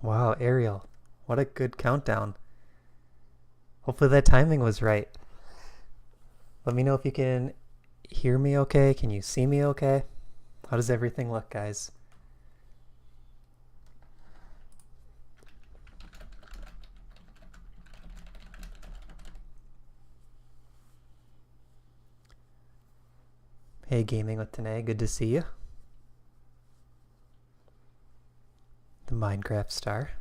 Wow, Ariel, what a good countdown. Hopefully that timing was right. Let me know if you can hear me okay. Can you see me okay? How does everything look, guys? Hey, Gaming with Tanae, good to see you. The Minecraft star.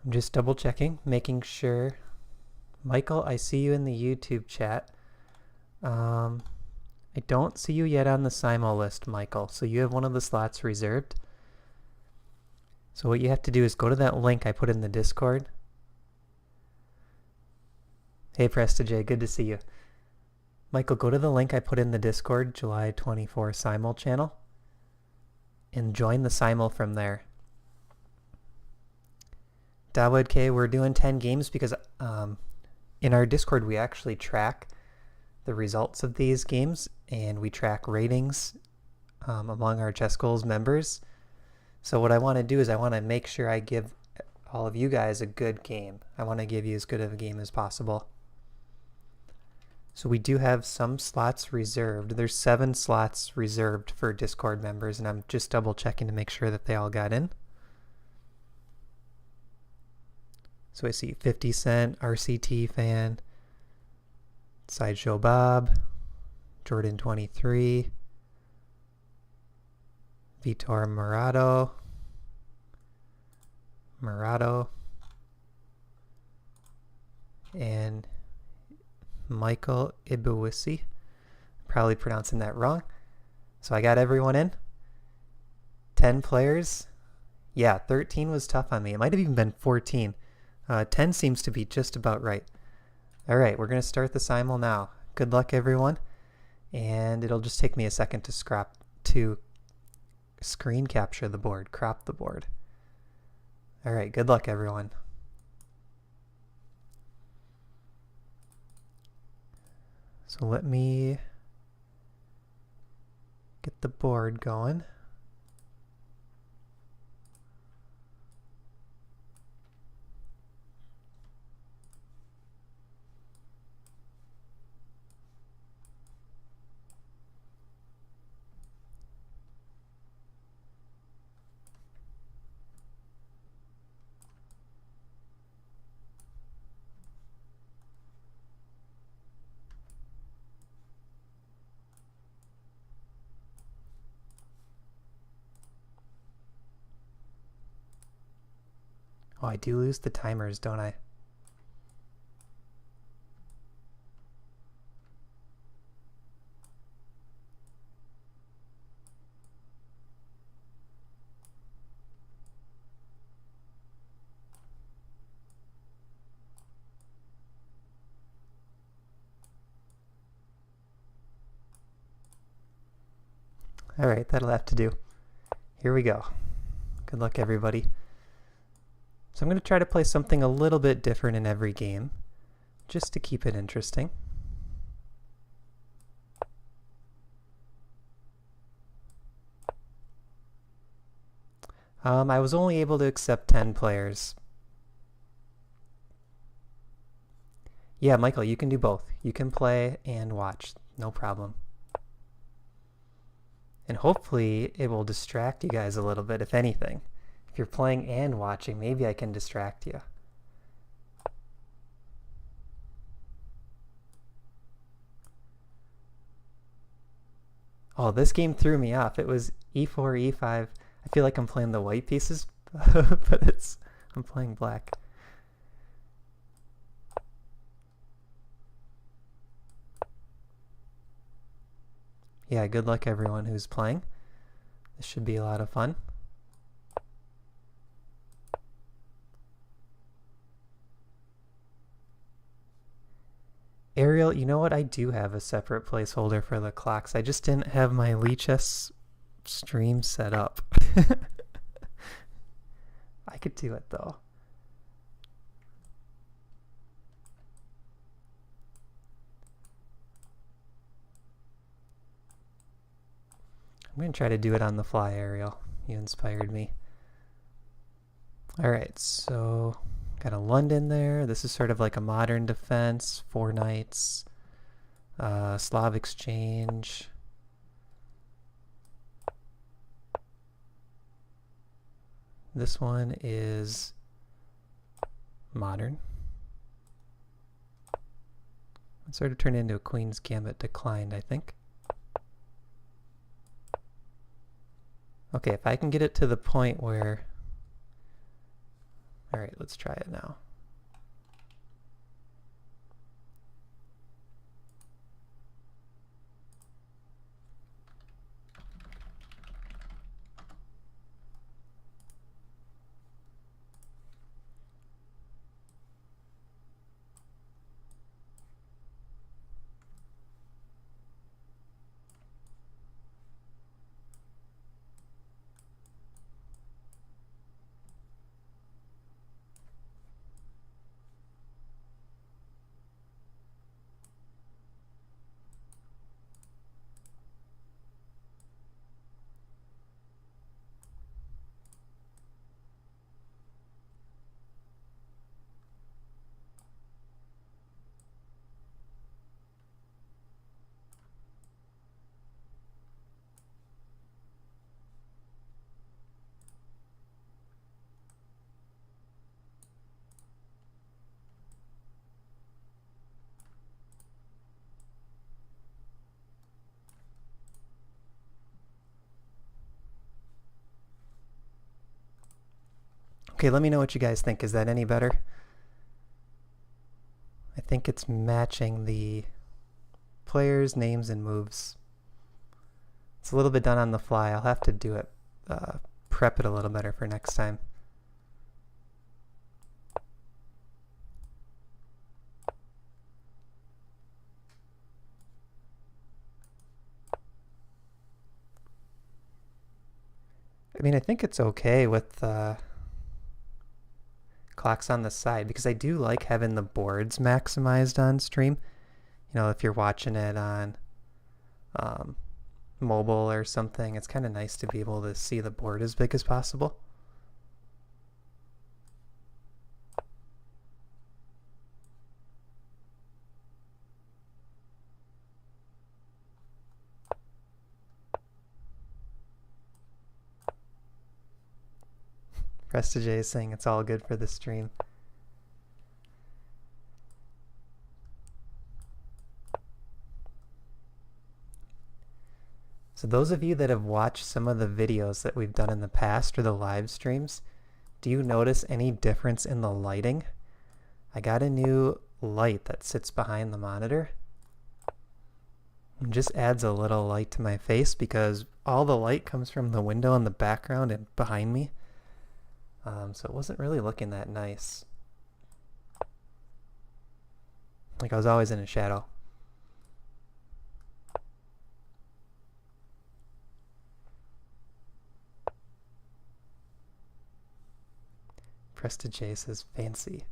I'm just double checking, making sure. Michael, I see you in the YouTube chat. I don't see you yet on the Simul list, Michael, so you have one of the slots reserved. So what you have to do is go to that link I put in the Discord. Hey Prestige, good to see you. Michael, go to the link I put in the Discord, July 24 Simul channel, and join the Simul from there. Dawood K, we're doing 10 games because in our Discord we actually track the results of these games and we track ratings among our ChessGoals members. So what I want to do is I want to make sure I give all of you guys a good game. I want to give you as good of a game as possible. So we do have some slots reserved. There's 7 slots reserved for Discord members, and I'm just double checking to make sure that they all got in. So I see 50 Cent, RCT fan, Sideshow Bob, Jordan 23, Vitor Murado, and Michael Ibuwisi. Probably pronouncing that wrong. So I got everyone in. 10 players. Yeah, 13 was tough on me. It might have even been 14. 10 seems to be just about right. All right, we're going to start the Simul now. Good luck, everyone. And it'll just take me a second to screen capture the board, crop the board. All right, good luck, everyone. So let me get the board going. Oh, I do lose the timers, don't I? All right, that'll have to do. Here we go. Good luck, everybody. So I'm going to try to play something a little bit different in every game, just to keep it interesting. I was only able to accept 10 players. Yeah, Michael, you can do both. You can play and watch, no problem. And hopefully it will distract you guys a little bit, if anything. If you're playing and watching, maybe I can distract you. Oh, this game threw me off. It was e4, e5. I feel like I'm playing the white pieces, but I'm playing black. yeah, good luck everyone who's playing. This should be a lot of fun. Ariel, you know what? I do have a separate placeholder for the clocks. I just didn't have my Chess stream set up. I could do it though. I'm going to try to do it on the fly, Ariel. You inspired me. Alright, so got a London there. This is sort of like a modern defense. 4 knights. Slav exchange. This one is modern. It sort of turned into a Queen's Gambit declined, I think. Okay, if I can get it to the point where... Alright, let's try it now. Okay, let me know what you guys think. Is that any better? I think it's matching the players' names and moves. It's a little bit done on the fly. I'll have to do it, prep it a little better for next time. I mean, I think it's okay with clocks on the side because I do like having the boards maximized on stream. You know, if you're watching it on mobile or something, it's kind of nice to be able to see the board as big as possible. Prestige is saying it's all good for the stream. So those of you that have watched some of the videos that we've done in the past or the live streams, do you notice any difference in the lighting? I got a new light that sits behind the monitor. It just adds a little light to my face because all the light comes from the window in the background and behind me. So it wasn't really looking that nice. Like I was always in a shadow. Prestige says fancy.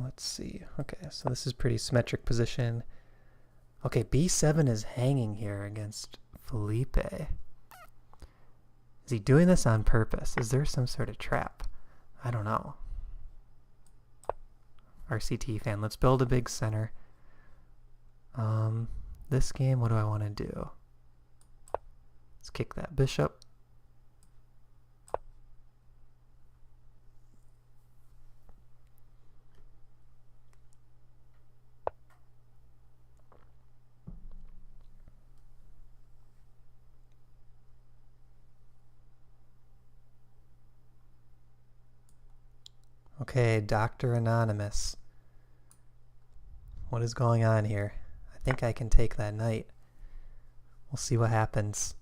Let's see. Okay, so this is pretty symmetric position. Okay, b7 is hanging here against Felipe. Is he doing this on purpose? Is there some sort of trap? I don't know. RCT fan, let's build a big center. This game, what do I want to do? Let's kick that bishop. Okay, Dr. Anonymous. What is going on here? I think I can take that knight. We'll see what happens.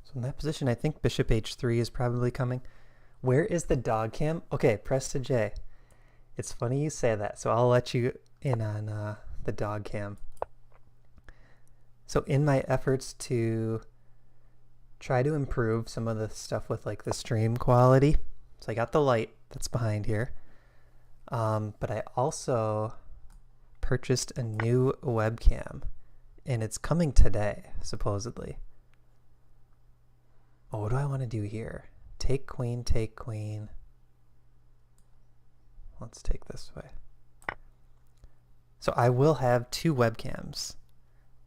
So in that position, I think bishop h3 is probably coming. Where is the dog cam? Okay, press to J. It's funny you say that, so I'll let you in on the dog cam. So in my efforts to try to improve some of the stuff with like the stream quality, so I got the light that's behind here, but I also purchased a new webcam, and it's coming today, supposedly. Oh, what do I want to do here? Take queen, take queen. Let's take this way. So I will have two webcams.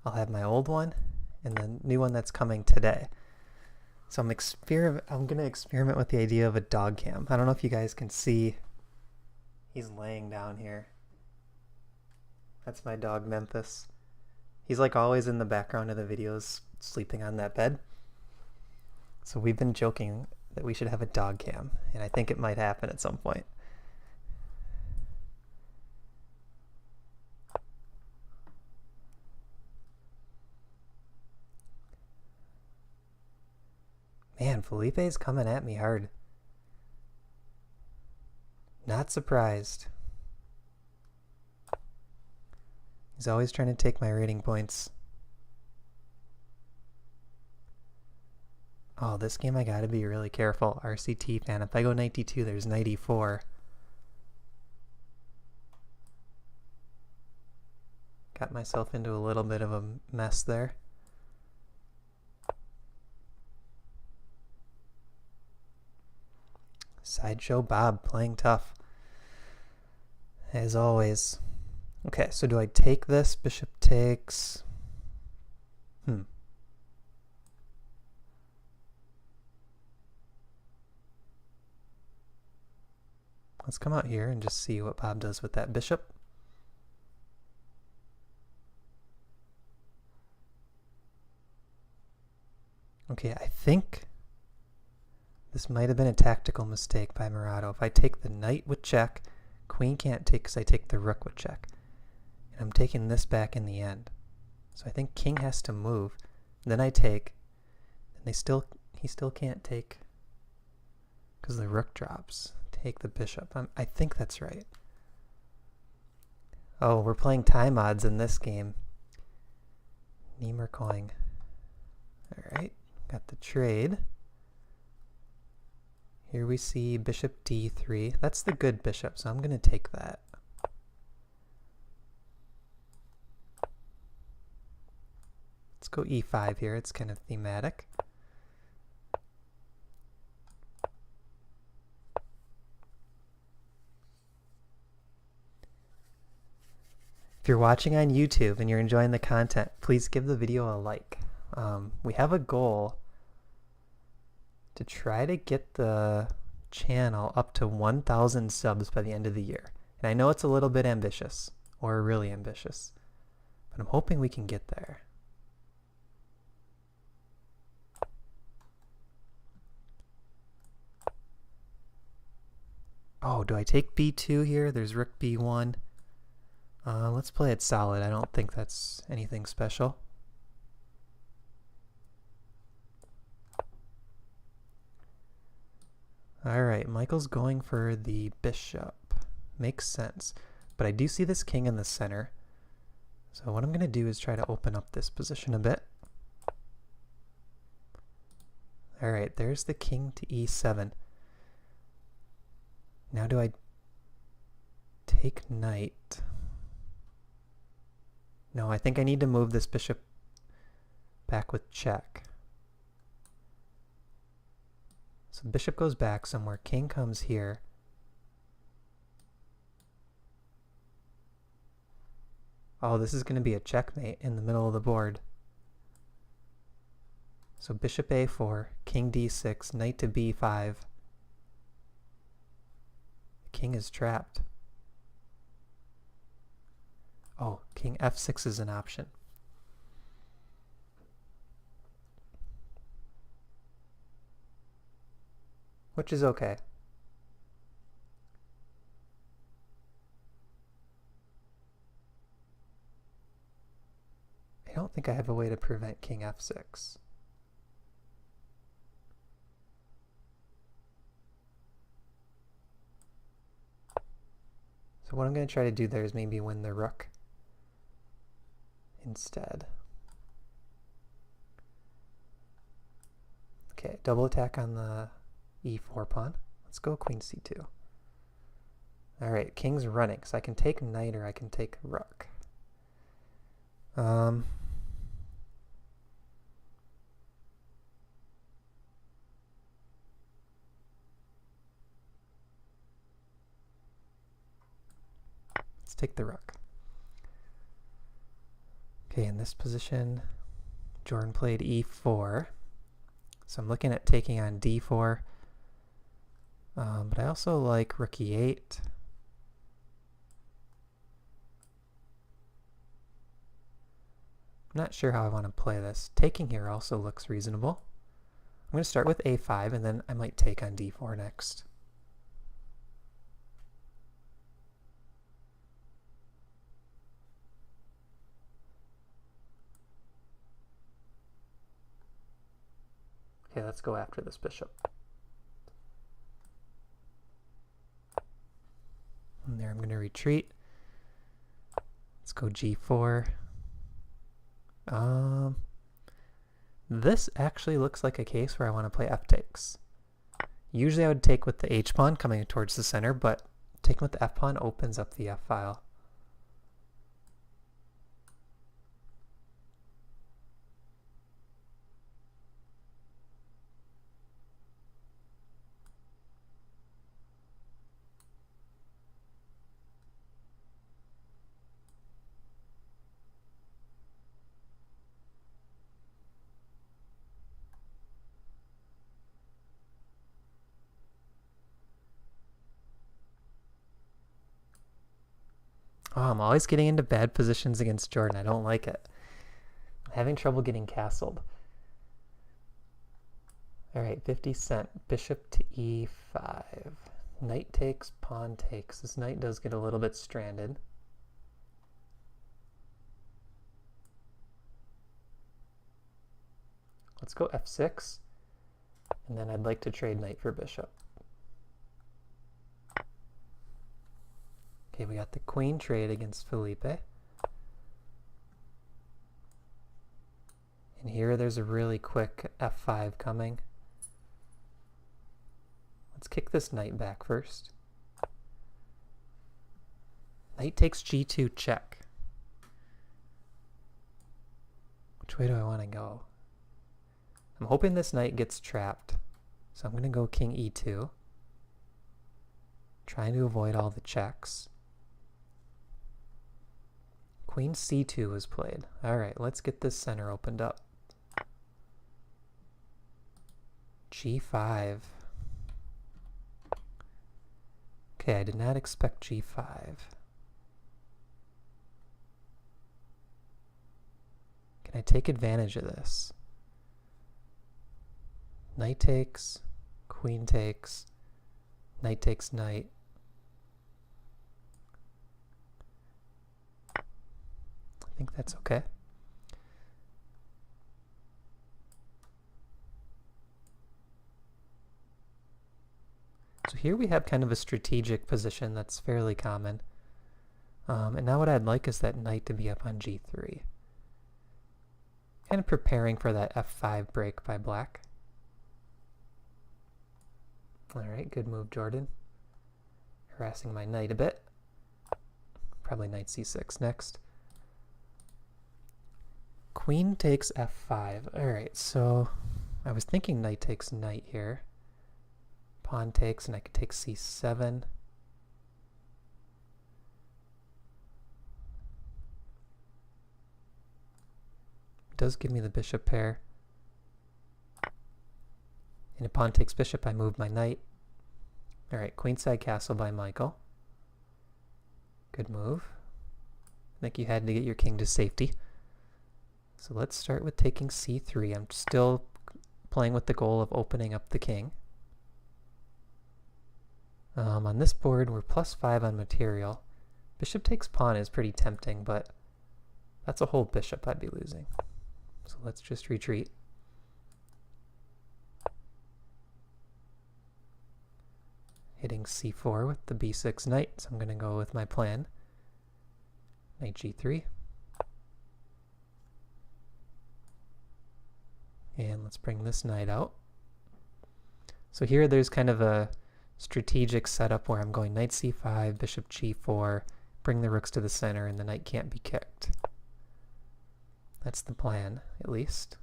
I'll have my old one and the new one that's coming today. So I'm going to experiment with the idea of a dog cam. I don't know if you guys can see. He's laying down here. That's my dog Memphis. He's like always in the background of the videos, sleeping on that bed. So we've been joking that we should have a dog cam, and I think it might happen at some point. Man, Felipe's coming at me hard. Not surprised. He's always trying to take my rating points. Oh, this game I gotta be really careful. RCT fan. If I go 92, there's 94. Got myself into a little bit of a mess there. Sideshow Bob playing tough. As always. Okay, so do I take this? Bishop takes. Let's come out here and just see what Bob does with that bishop. Okay, I think this might have been a tactical mistake by Murado. If I take the knight with check, queen can't take because I take the rook with check. And I'm taking this back in the end. So I think king has to move. Then I take, and he still can't take because the rook drops. Take the bishop. I think that's right. Oh, we're playing time odds in this game. Niemer coin. Alright, got the trade. Here we see bishop d3. That's the good bishop, so I'm going to take that. Let's go e5 here. It's kind of thematic. If you're watching on YouTube and you're enjoying the content, please give the video a like. We have a goal to try to get the channel up to 1,000 subs by the end of the year. And I know it's a little bit ambitious, or really ambitious, but I'm hoping we can get there. Oh, do I take b2 here? There's rook b1. Let's play it solid. I don't think that's anything special. Alright, Michael's going for the bishop. Makes sense. But I do see this king in the center. So what I'm going to do is try to open up this position a bit. Alright, there's the king to e7. Now do I take knight? No, I think I need to move this bishop back with check. So bishop goes back somewhere, king comes here. Oh, this is going to be a checkmate in the middle of the board. So bishop a4, king d6, knight to b5. The king is trapped. Oh, king f6 is an option. Which is okay. I don't think I have a way to prevent king f6. So what I'm going to try to do there is maybe win the rook instead. Okay, double attack on the e4 pawn. Let's go queen c2. All right, king's running, so I can take knight or I can take rook. Let's take the rook. Okay, in this position, Jordan played e4. So I'm looking at taking on d4. But I also like rook e8. I'm not sure how I want to play this. Taking here also looks reasonable. I'm going to start with a5, and then I might take on d4 next. Okay, let's go after this bishop. And there I'm going to retreat. Let's go g4. This actually looks like a case where I want to play f takes. Usually I would take with the h pawn coming towards the center, but taking with the f pawn opens up the f file. Oh, I'm always getting into bad positions against Jordan. I don't like it. I'm having trouble getting castled. All right, 50 cent. Bishop to e5. Knight takes, pawn takes. This knight does get a little bit stranded. Let's go f6. And then I'd like to trade knight for bishop. Okay, we got the queen trade against Felipe. And here there's a really quick f5 coming. Let's kick this knight back first. Knight takes g2 check. Which way do I want to go? I'm hoping this knight gets trapped. So I'm going to go king e2. Trying to avoid all the checks. Queen c2 was played. All right, let's get this center opened up. g5. Okay, I did not expect g5. Can I take advantage of this? Knight takes, queen takes, knight takes knight. I think that's okay. So here we have kind of a strategic position that's fairly common. And now what I'd like is that knight to be up on g3. Kind of preparing for that f5 break by black. Alright, good move, Jordan. Harassing my knight a bit. Probably knight c6 next. Queen takes f5. Alright, so I was thinking knight takes knight here. Pawn takes, and I could take c7. It does give me the bishop pair. And if pawn takes bishop, I move my knight. Alright, queenside castle by Michael. Good move. I think you had to get your king to safety. So let's start with taking c3. I'm still playing with the goal of opening up the king. On this board, we're +5 on material. Bishop takes pawn is pretty tempting, but that's a whole bishop I'd be losing. So let's just retreat. Hitting c4 with the b6 knight, so I'm going to go with my plan. Knight g3. And let's bring this knight out. So here there's kind of a strategic setup where I'm going knight c5, bishop g4, bring the rooks to the center, and the knight can't be kicked. That's the plan, at least.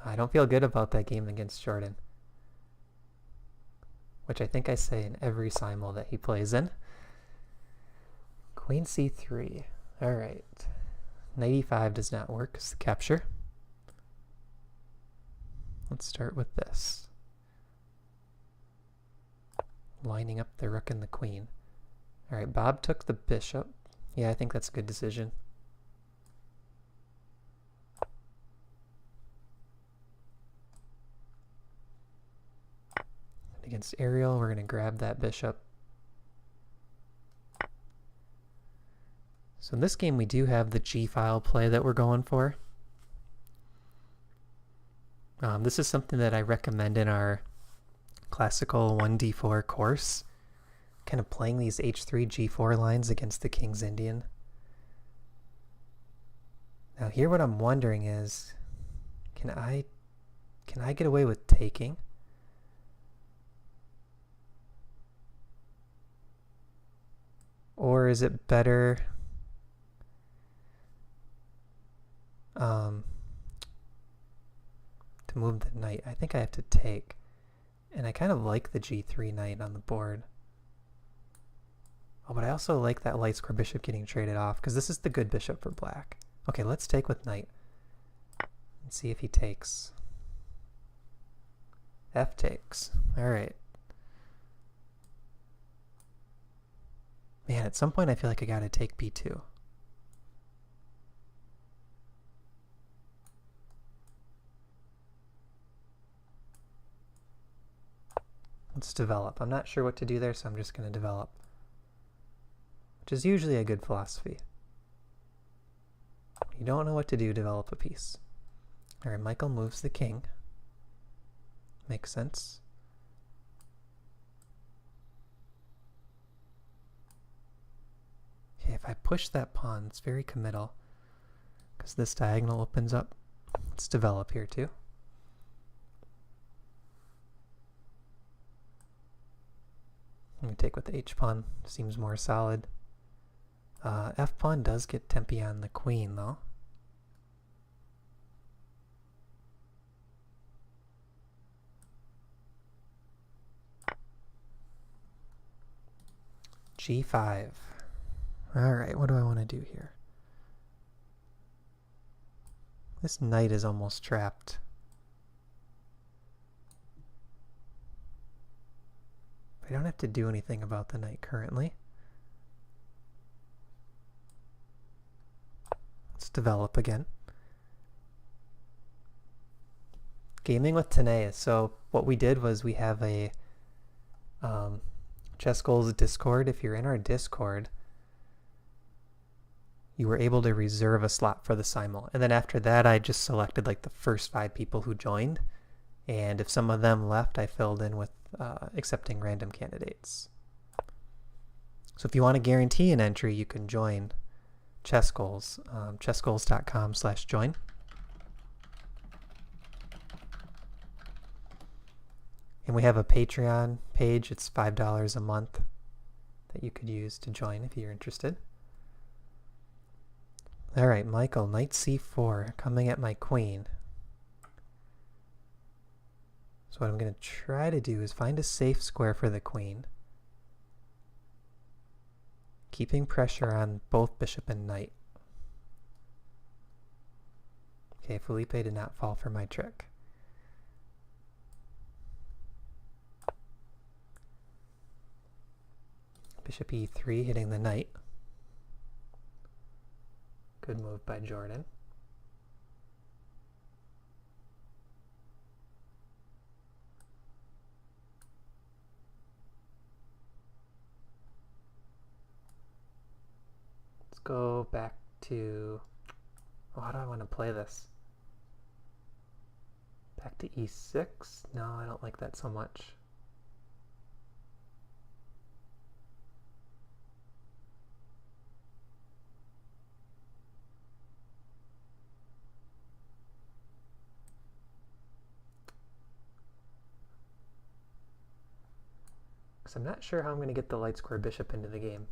I don't feel good about that game against Jordan, which I think I say in every Simul that he plays in. Queen c3. Alright. Knight e5 does not work as the capture. Let's start with this. Lining up the rook and the queen. Alright, Bob took the bishop. Yeah, I think that's a good decision. Against Ariel, we're going to grab that bishop. So in this game, we do have the g-file play that we're going for. This is something that I recommend in our classical 1d4 course, kind of playing these h3 g4 lines against the King's Indian. Now here what I'm wondering is, can I get away with taking? Or is it better to move the knight? I think I have to take. And I kind of like the g3 knight on the board. Oh, but I also like that light square bishop getting traded off, because this is the good bishop for black. Okay, let's take with knight. And see if he takes. F takes. Alright. Man, at some point I feel like I gotta take b2. Let's develop. I'm not sure what to do there, so I'm just going to develop. Which is usually a good philosophy. You don't know what to do, develop a piece. Alright, Michael moves the king. Makes sense. Okay, if I push that pawn, it's very committal, because this diagonal opens up. Let's develop here too. I'm going to take with the h-pawn, seems more solid. F-pawn does get tempi on the queen though. g5. Alright, what do I want to do here? This knight is almost trapped. I don't have to do anything about the knight currently. Let's develop again. Gaming with Tanea. So what we did was we have a ChessGoals Discord. If you're in our Discord, you were able to reserve a slot for the Simul. And then after that, I just selected like the first 5 people who joined. And if some of them left, I filled in with accepting random candidates. So if you want to guarantee an entry, you can join ChessGoals, chessgoals.com/join. And we have a Patreon page. It's $5 a month that you could use to join if you're interested. Alright, Michael, knight c4, coming at my queen. So what I'm going to try to do is find a safe square for the queen, keeping pressure on both bishop and knight. Okay, Felipe did not fall for my trick. Bishop e3, hitting the knight. Good move by Jordan. Let's go back to... Oh, how do I want to play this? Back to e6? No, I don't like that so much. Because I'm not sure how I'm going to get the light square bishop into the game.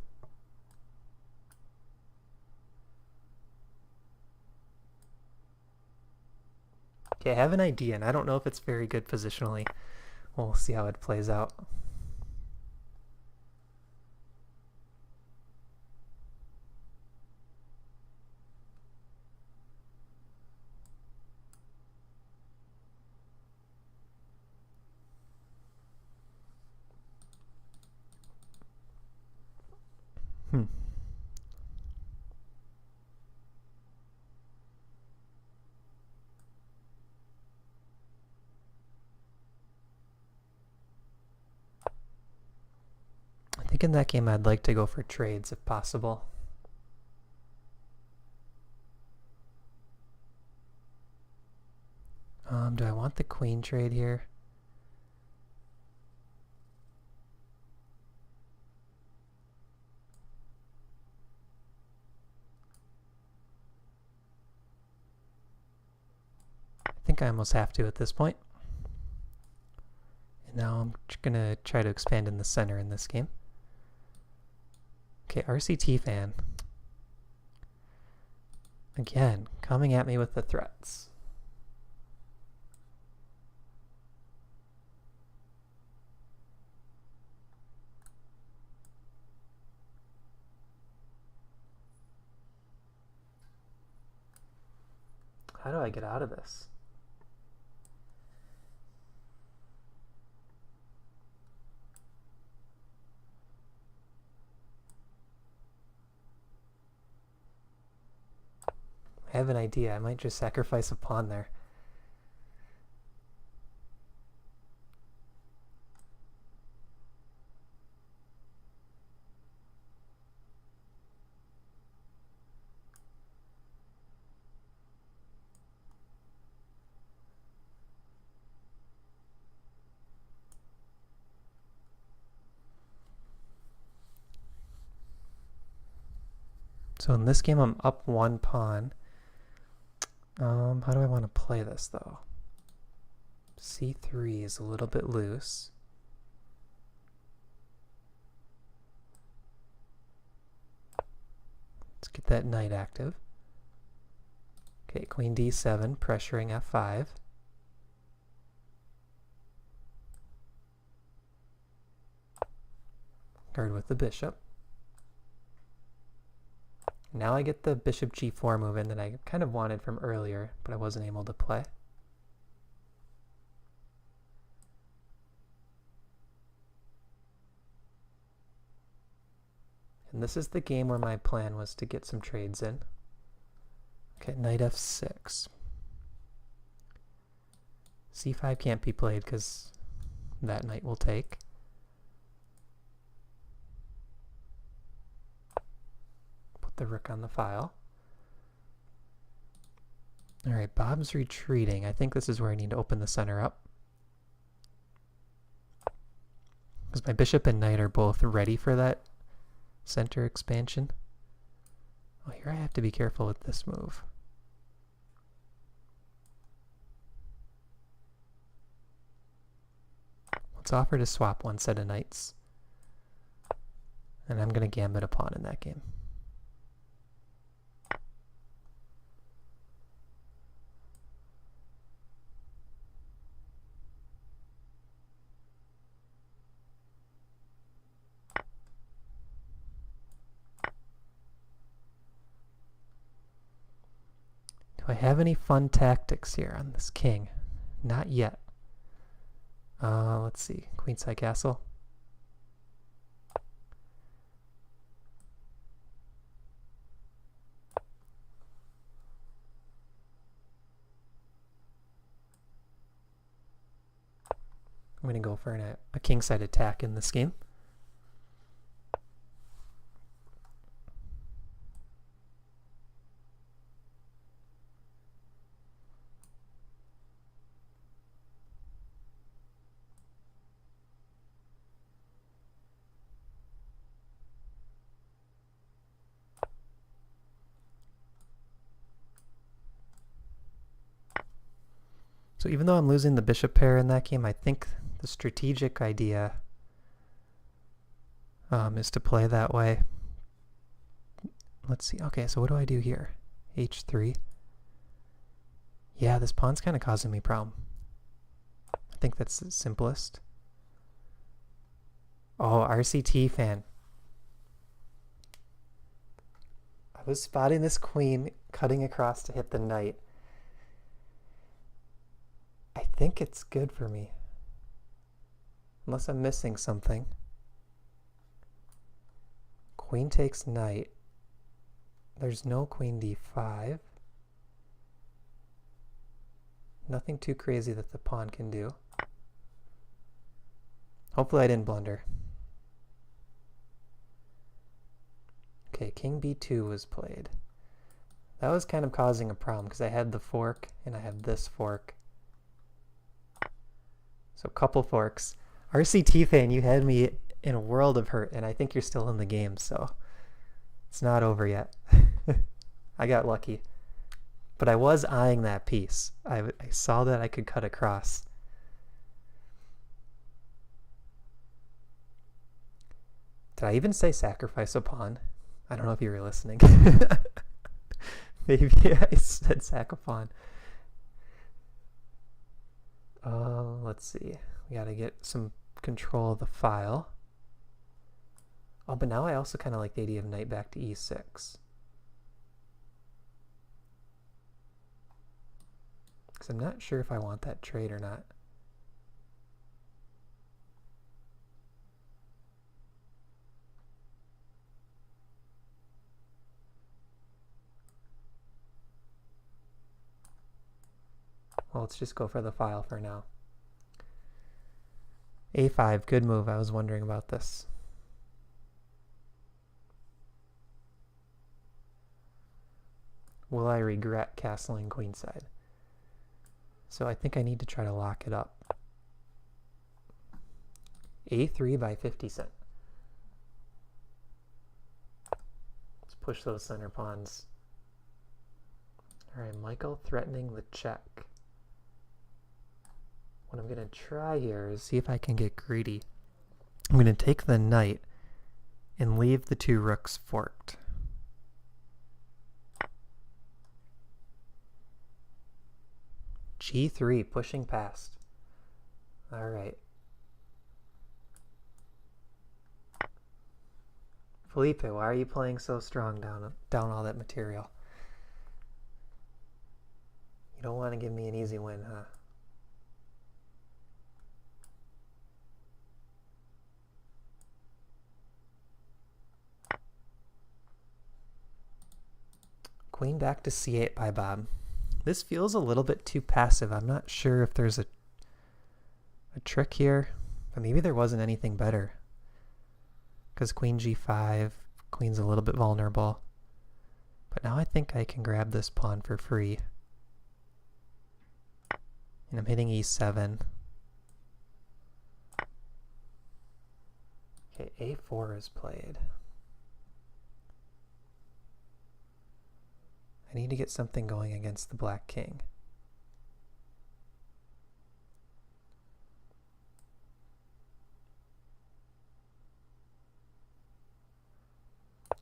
Okay, I have an idea, and I don't know if it's very good positionally. We'll see how it plays out. I think in that game I'd like to go for trades if possible. Do I want the queen trade here? I think I almost have to at this point. And now I'm going to try to expand in the center in this game. Okay, RCT fan. Again, coming at me with the threats. How do I get out of this? I have an idea. I might just sacrifice a pawn there. So in this game, I'm up one pawn. How do I want to play this, though? c3 is a little bit loose. Let's get that knight active. Okay, queen d7, pressuring f5. Guard with the bishop. Now I get the bishop g4 move in that I kind of wanted from earlier, but I wasn't able to play. And this is the game where my plan was to get some trades in. Okay, knight f6. c5 can't be played because that knight will take. The rook on the file. Alright, Bob's retreating. I think this is where I need to open the center up. Because my bishop and knight are both ready for that center expansion. Oh, here I have to be careful with this move. Let's offer to swap one set of knights. And I'm going to gambit a pawn in that game. Do I have any fun tactics here on this king? Not yet. Let's see. Queenside castle. I'm going to go for a kingside attack in this game. So even though I'm losing the bishop pair in that game, I think the strategic idea is to play that way. Let's see. Okay, so what do I do here? H3. Yeah, this pawn's kind of causing me problem. I think that's the simplest. Oh, RCT fan. I was spotting this queen cutting across to hit the knight. I think it's good for me. Unless I'm missing something. Queen takes knight. There's no queen d5. Nothing too crazy that the pawn can do. Hopefully I didn't blunder. Okay, king b2 was played. That was kind of causing a problem because I had the fork and I have this fork. So couple forks. RCT fan, you had me in a world of hurt, and I think you're still in the game, so it's not over yet. I got lucky. But I was eyeing that piece. I saw that I could cut across. Did I even say sacrifice a pawn? I don't know if you were listening. Maybe I said sack a pawn. Let's see. We gotta get some control of the file. Oh, but now I also kind of like the idea of knight back to e6. Because I'm not sure if I want that trade or not. Well, let's just go for the file for now. A5, good move. I was wondering about this. Will I regret castling queenside? So I think I need to try to lock it up. A3 by 50 cent. Let's push those center pawns. All right, Michael threatening the check. What I'm going to try here is see if I can get greedy. I'm going to take the knight and leave the two rooks forked. G3, pushing past. All right. Felipe, why are you playing so strong down all that material? You don't want to give me an easy win, huh? Queen back to c8 by Bob. This feels a little bit too passive. I'm not sure if there's a trick here, but maybe there wasn't anything better. Because queen g5, queen's a little bit vulnerable. But now I think I can grab this pawn for free. And I'm hitting e7. Okay, a4 is played. I need to get something going against the black king.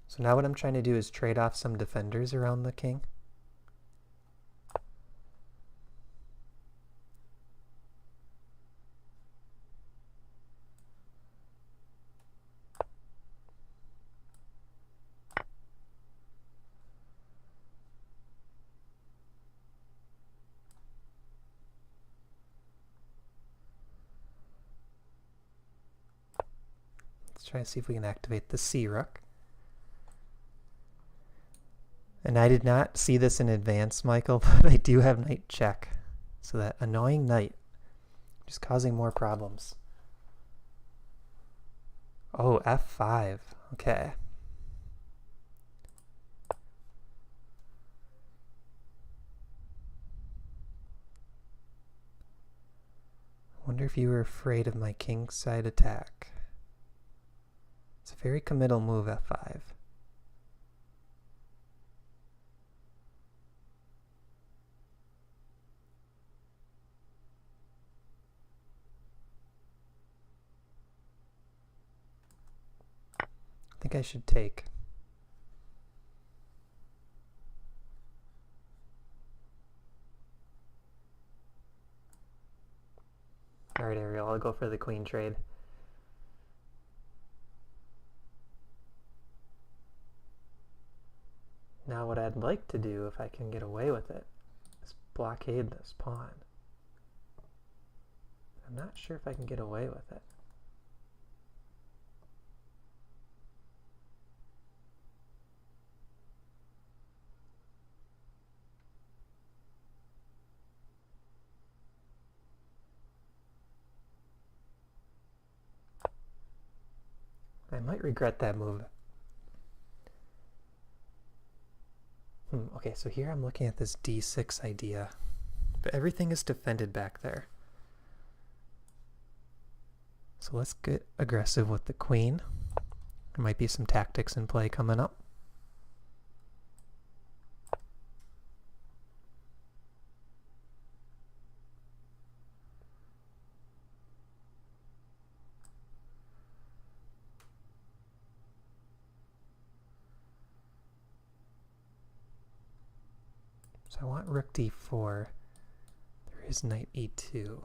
So now what I'm trying to do is trade off some defenders around the king. try to see if we can activate the C rook. And I did not see this in advance, Michael, but I do have knight check. So that annoying knight, just causing more problems. Oh, F5. Okay. I wonder if you were afraid of my kingside attack. It's a very committal move, F5. I think I should take. Alright, Ariel, I'll go for the queen trade. Now what I'd like to do, if I can get away with it, is blockade this pawn. I'm not sure if I can get away with it. I might regret that move. Okay, so here I'm looking at this d6 idea, but everything is defended back there. So let's get aggressive with the queen. There might be some tactics in play coming up. So I want rook d4. There is knight e2.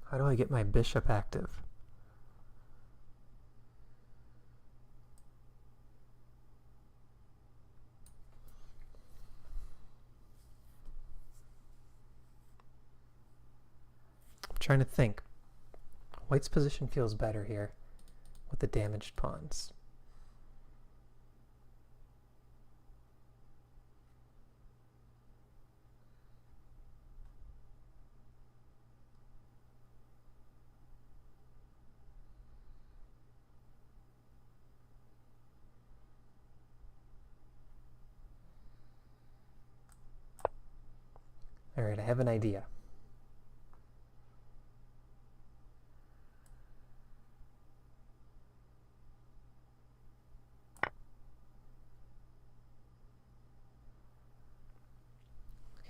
How do I get my bishop active? I'm trying to think. White's position feels better here with the damaged pawns. All right, I have an idea.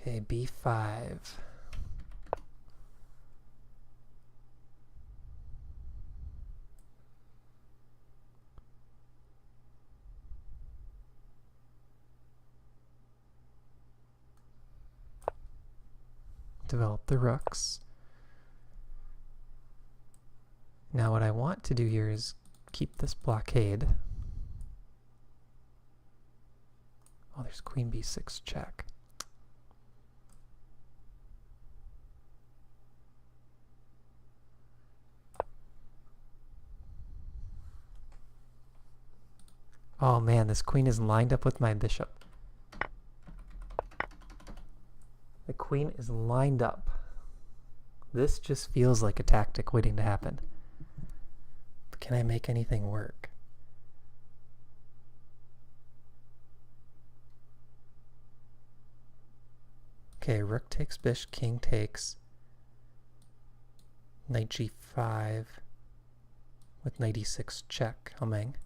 Okay, b5. Develop the rooks. Now what I want to do here is keep this blockade. Oh, there's queen b6 check. Oh man, this queen is lined up with my bishop. The queen is lined up. This just feels like a tactic waiting to happen. But can I make anything work? Okay, rook takes bishop, king takes, knight g5 with knight e6 check, humming.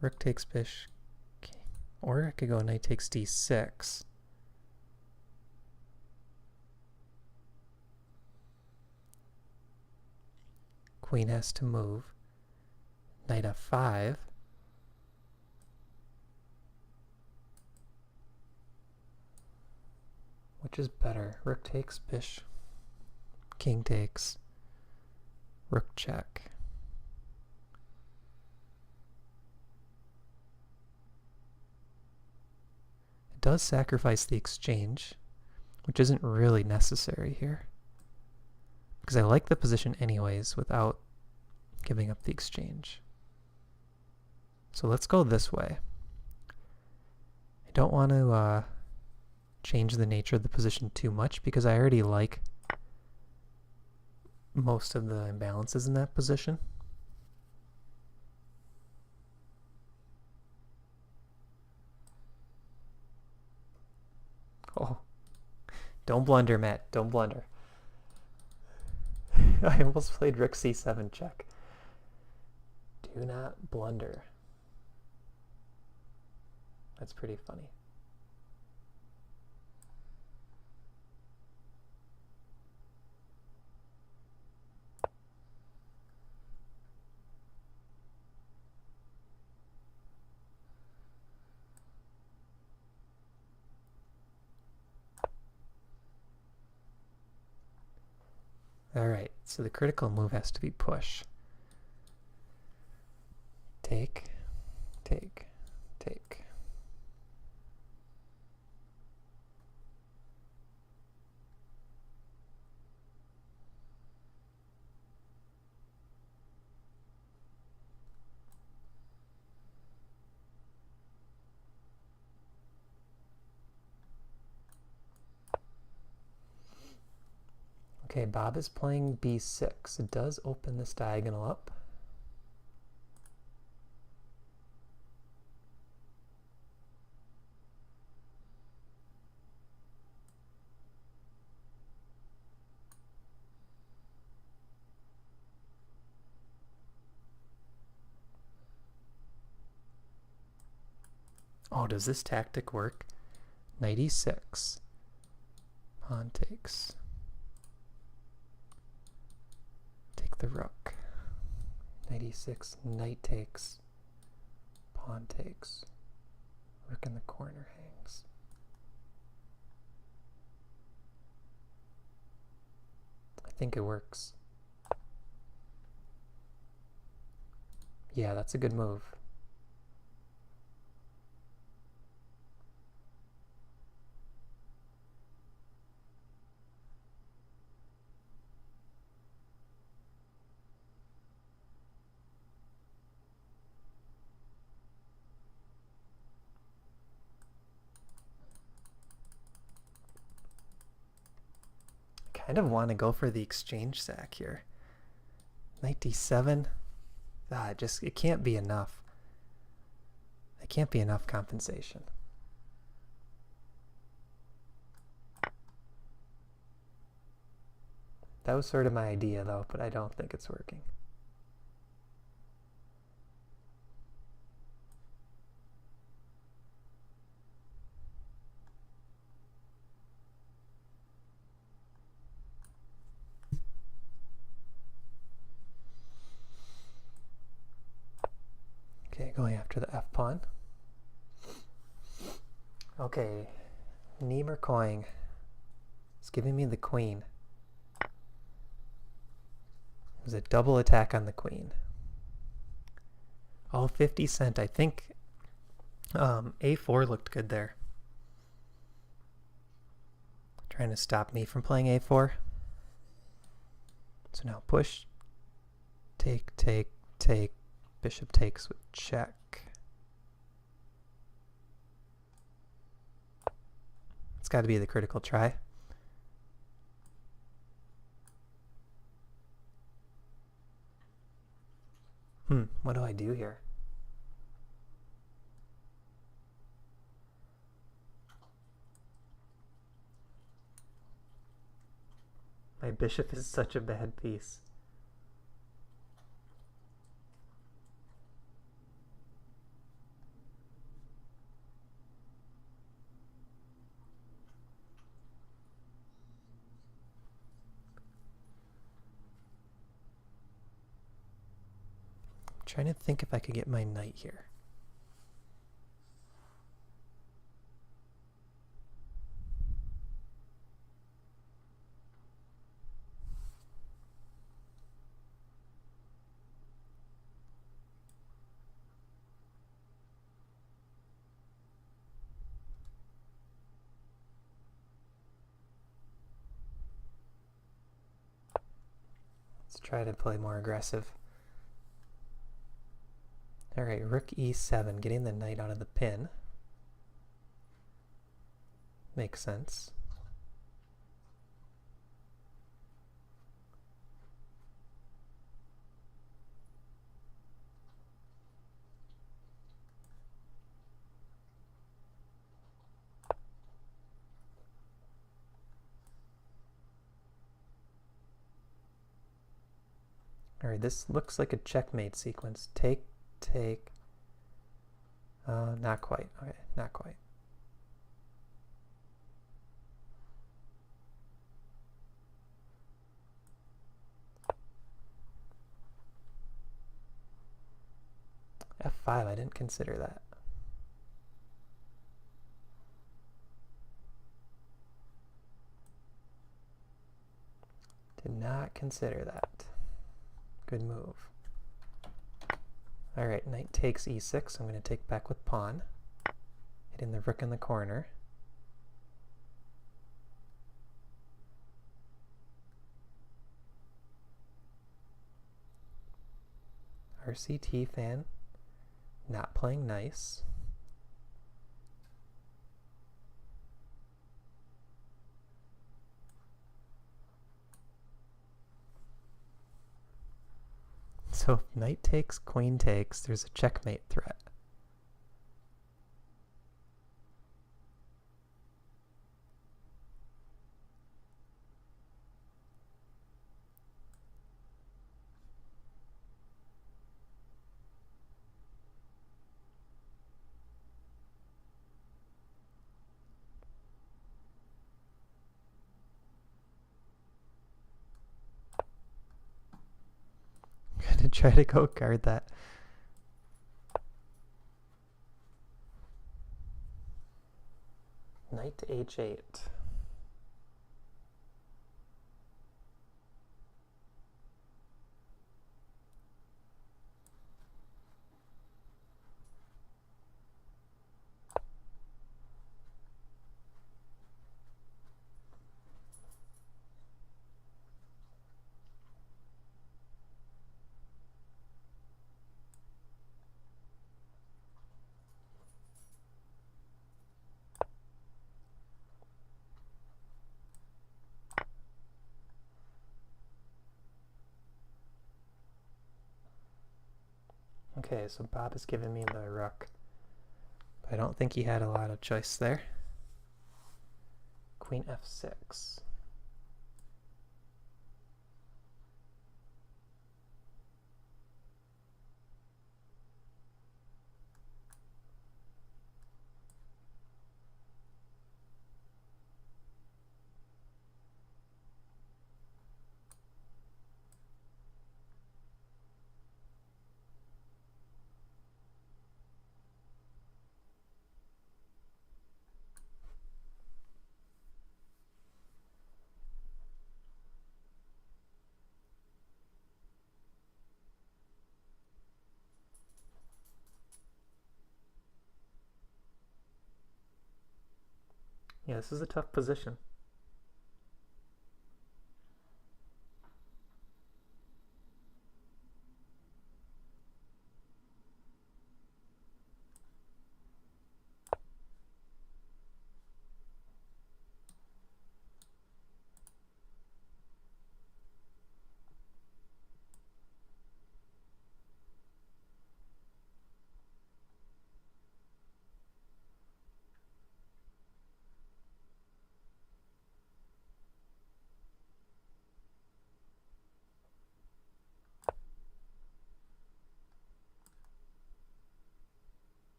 Rook takes bishop, or I could go knight takes d6. Queen has to move. Knight f5. Which Which is better? Rook takes, bishop, king takes, rook check. It does sacrifice the exchange, which isn't really necessary here, because I like the position anyways without giving up the exchange. So let's go this way. I don't want to change the nature of the position too much because I already like most of the imbalances in that position. Oh, don't blunder, Matt. Don't blunder. I almost played rook c7 check. Do not blunder. That's pretty funny. Alright, so the critical move has to be push. Take, take, take. Okay, Bob is playing b6. It does open this diagonal up. Oh, does this tactic work? Knight e6. Pawn takes. Take the rook. Knight e6, knight takes. Pawn takes. Rook in the corner hangs. I think it works. Yeah, that's a good move. Kind of want to go for the exchange sack here. Knight d7. It can't be enough. It can't be enough compensation. That was sort of my idea though, but I don't think it's working. Okay, going after the f-pawn. Okay, Niemer coin. It's giving me the queen. It was a double attack on the queen. Oh, 50 cent. I think a4 looked good there. Trying to stop me from playing a4. So now push, take, take, take. Bishop takes with check. It's got to be the critical try. What do I do here? My bishop is such a bad piece. Trying to think if I could get my knight here. try to play more aggressive. Alright, rook e7, getting the knight out of the pin. Makes sense. Alright, this looks like a checkmate sequence. Take, take. Not quite. Okay, not quite. F5, I didn't consider that. Did not consider that. Good move. Alright, knight takes e6. I'm going to take back with pawn. Hitting the rook in the corner. RCT fan. Not playing nice. So if knight takes, queen takes, there's a checkmate threat. I'm gonna try to go guard that. Knight to h8. Okay, so Bob has given me the rook. But I don't think he had a lot of choice there. Queen f6. Yeah, this is a tough position.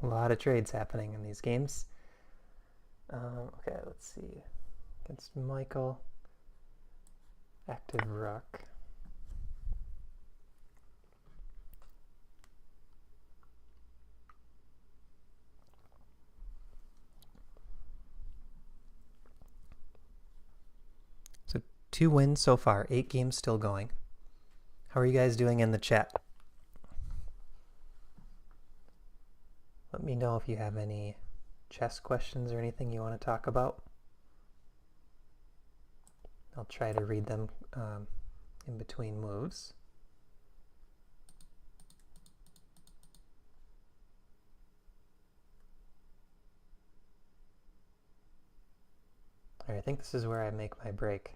A lot of trades happening in these games. Okay, let's see. Against Michael, active rook. 2 wins so far, 8 games still going. How are you guys doing in the chat? Let me know if you have any chess questions or anything you want to talk about. I'll try to read them in between moves. All right, I think this is where I make my break.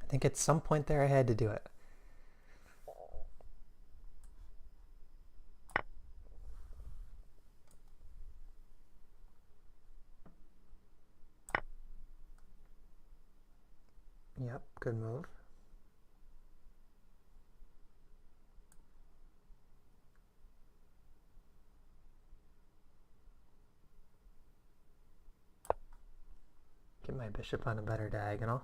I think at some point there I had to do it. Yep, good move. Get my bishop on a better diagonal.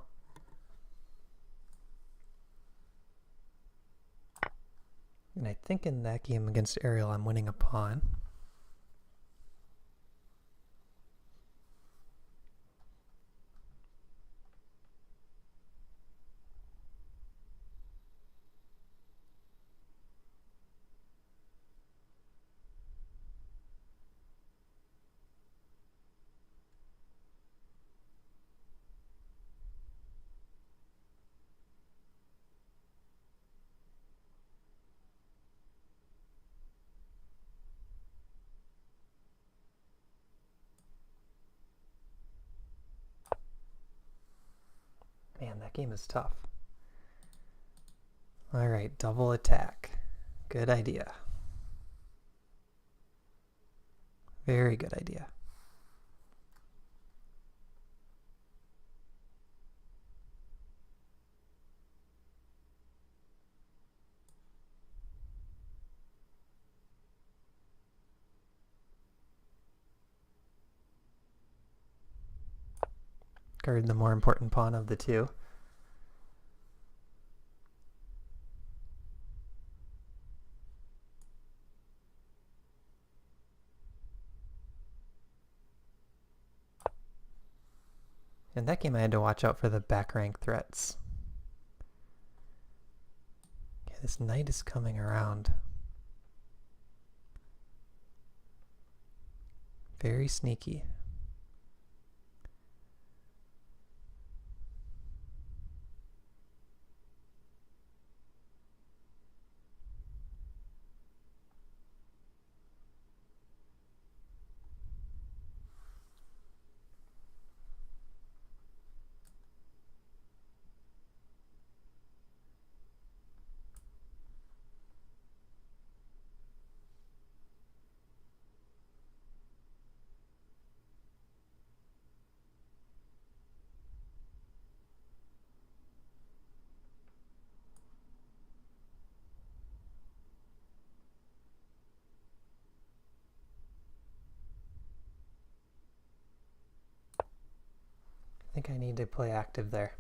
And I think in that game against Ariel, I'm winning a pawn. Man, that game is tough. All right, double attack. Good idea. Very good idea. Guard the more important pawn of the two. In that game, I had to watch out for the back rank threats. Okay, this knight is coming around. Very sneaky. I think I need to play active there.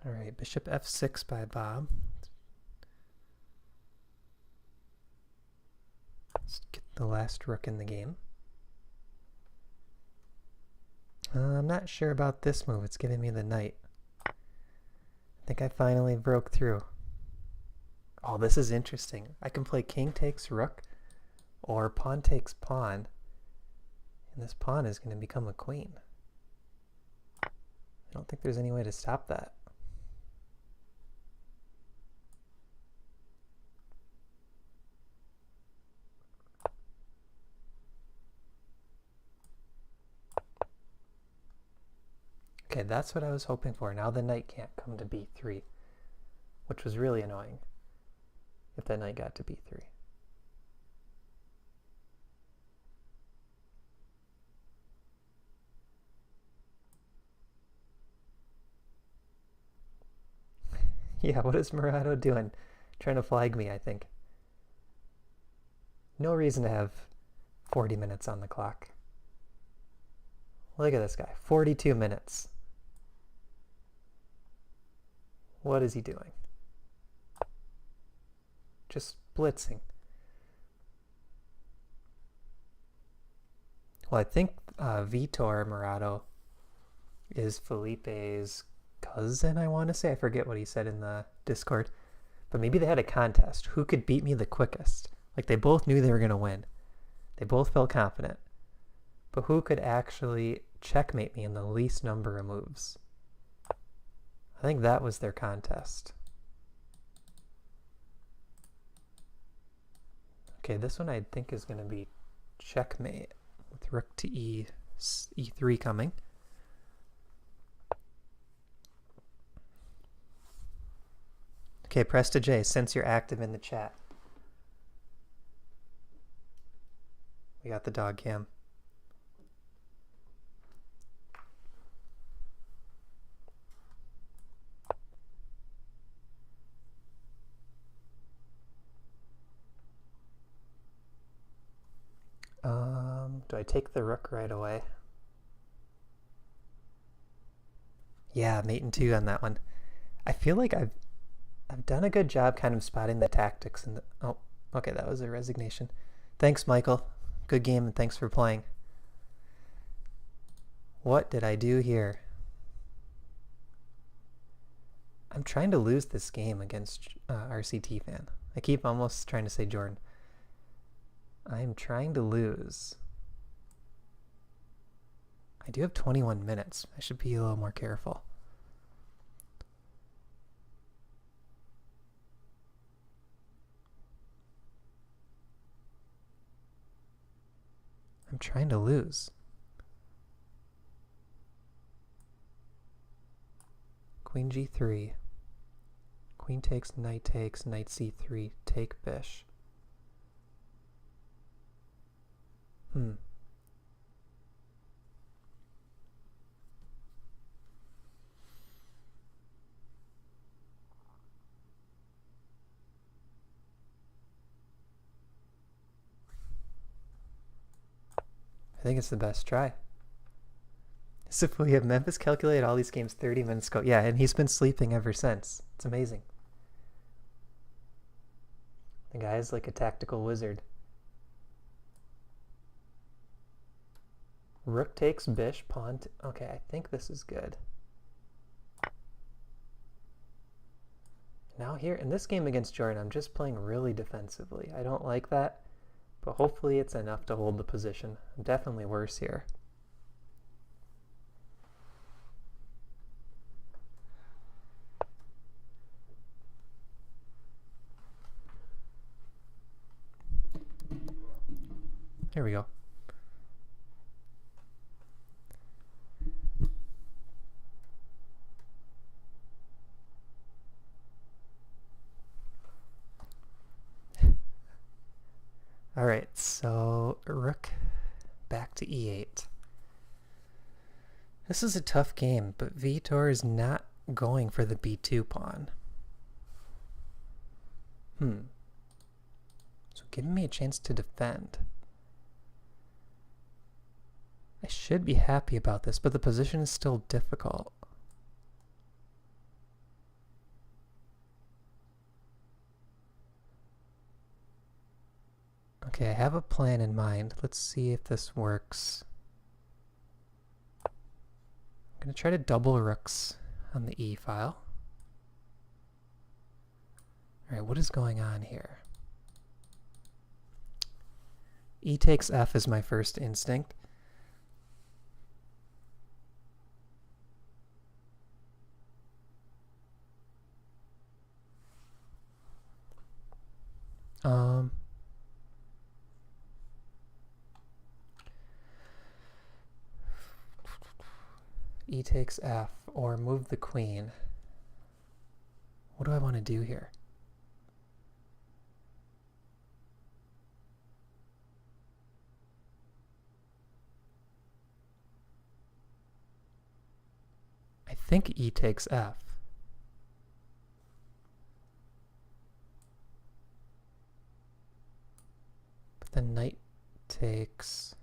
All right, bishop f6 by Bob. Let's get the last rook in the game. I'm not sure about this move. It's giving me the knight. I think I finally broke through. Oh, this is interesting. I can play king takes rook or pawn takes pawn. And this pawn is going to become a queen. I don't think there's any way to stop that. Okay, that's what I was hoping for. Now the knight can't come to b3, which was really annoying if that knight got to b3. Yeah, what is Murado doing? Trying to flag me, I think. No reason to have 40 minutes on the clock. Look at this guy, 42 minutes. What is he doing? Just blitzing. Well, I think Vitor Murado is Felipe's cousin, I want to say. I forget what he said in the Discord. But maybe they had a contest. Who could beat me the quickest? Like, they both knew they were going to win. They both felt confident. But who could actually checkmate me in the least number of moves? I think that was their contest. Okay, this one I think is going to be checkmate with rook to e3 coming. Okay, Presta J, since you're active in the chat. We got the dog cam. Do I take the rook right away? Yeah, mate and 2 on that one. I feel like I've done a good job kind of spotting the tactics in the... Oh, okay, that was a resignation. Thanks, Michael. Good game, and thanks for playing. What did I do here? I'm trying to lose this game against RCT fan. I keep almost trying to say Jordan. I'm trying to lose. I do have 21 minutes. I should be a little more careful. I'm trying to lose. Queen g3. Queen takes, knight c3, take bish. I think it's the best try. So we have Memphis calculated all these games 30 minutes ago. Yeah, and he's been sleeping ever since. It's amazing. The guy's like a tactical wizard. Rook takes bish, pawn. Okay, I think this is good. Now here, in this game against Jordan, I'm just playing really defensively. I don't like that. But hopefully it's enough to hold the position. I'm definitely worse here. Here we go. All right, so rook back to e8. This is a tough game, but Vitor is not going for the b2 pawn. So giving me a chance to defend. I should be happy about this, but the position is still difficult. Okay, I have a plan in mind. Let's see if this works. I'm going to try to double rooks on the e file. Alright, what is going on here? E takes f is my first instinct. E takes f, or move the queen. What do I want to do here? I think e takes f. the knight takes...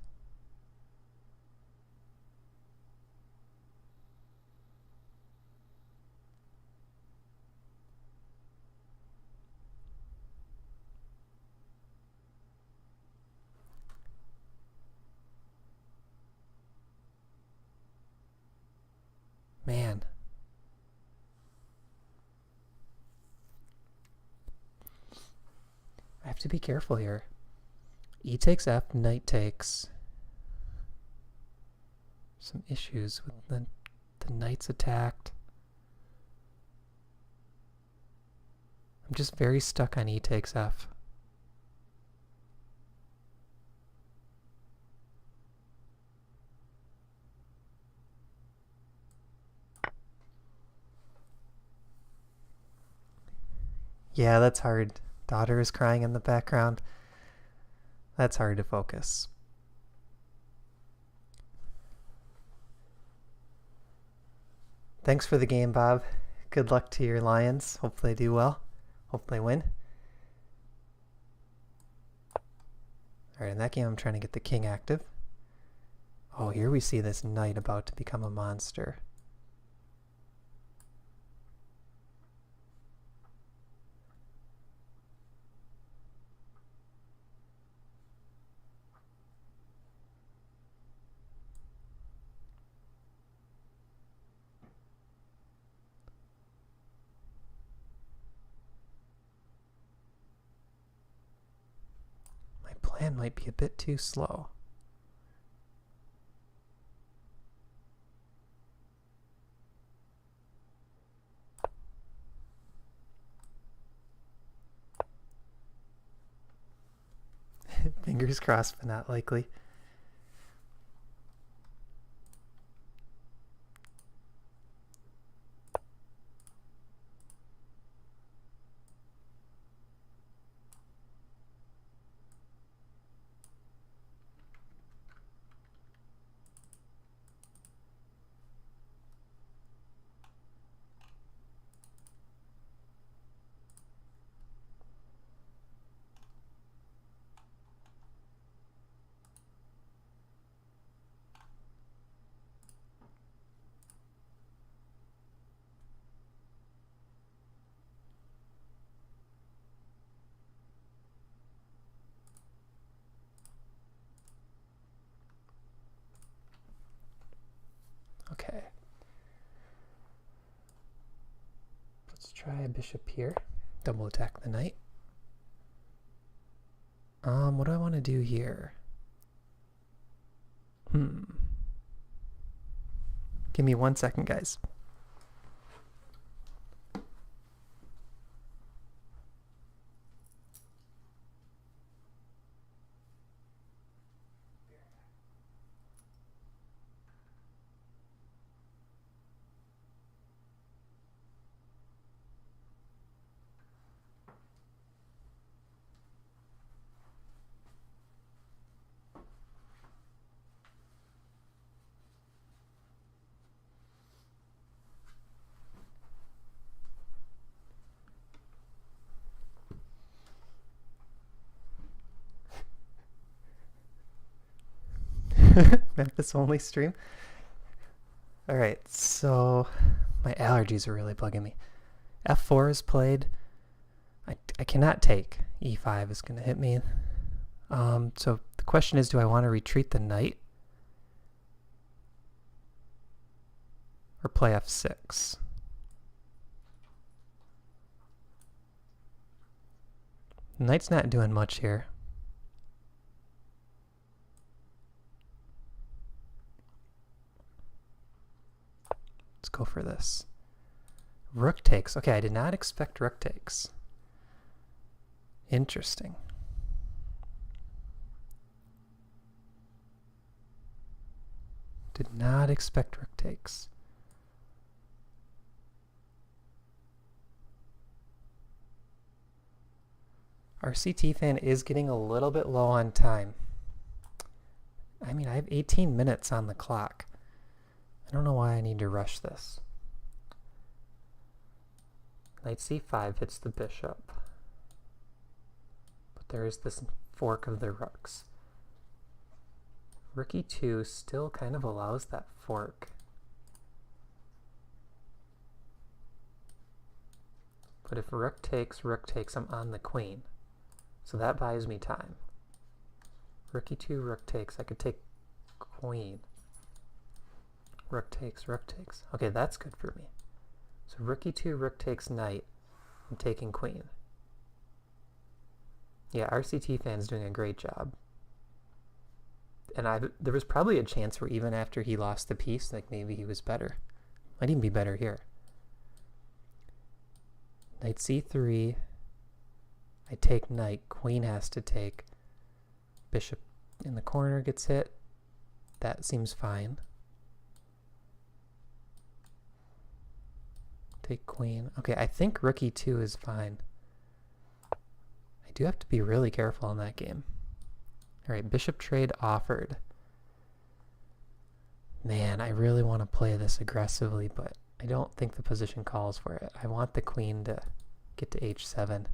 Man. I have to be careful here. E takes F, knight takes. Some issues with the knight's attacked. I'm just very stuck on E takes F. Yeah, that's hard. Daughter is crying in the background. That's hard to focus. Thanks for the game, Bob. Good luck to your Lions. Hope they do well. Hope they win. Alright, in that game I'm trying to get the king active. Oh, here we see this knight about to become a monster. Plan might be a bit too slow. Fingers crossed, but not likely. Okay. Let's try a bishop here. Double attack the knight. What do I want to do here? Give me 1 second, guys. Memphis only stream. Alright, so my allergies are really bugging me. F4 is played. I cannot take. E5 is going to hit me. So the question is, do I want to retreat the knight? Or play F6? The knight's not doing much here. Let's go for this. Rook takes. Okay, I did not expect rook takes. Interesting. Did not expect rook takes. Our CT fan is getting a little bit low on time. I mean, I have 18 minutes on the clock. I don't know why I need to rush this. Knight c5 hits the bishop. But there is this fork of the rooks. Rook e2 still kind of allows that fork. But if rook takes, I'm on the queen. So that buys me time. Rook e2, rook takes. I could take queen. Rook takes, rook takes. Okay, that's good for me. So rook e2, rook takes knight. I'm taking queen. Yeah, RCT fan's doing a great job. And there was probably a chance where even after he lost the piece, like maybe he was better. Might even be better here. Knight c3. I take knight. Queen has to take. Bishop in the corner gets hit. That seems fine. Take queen. Okay, I think rook e2 is fine. I do have to be really careful in that game. Alright, bishop trade offered. Man, I really want to play this aggressively, but I don't think the position calls for it. I want the queen to get to h7.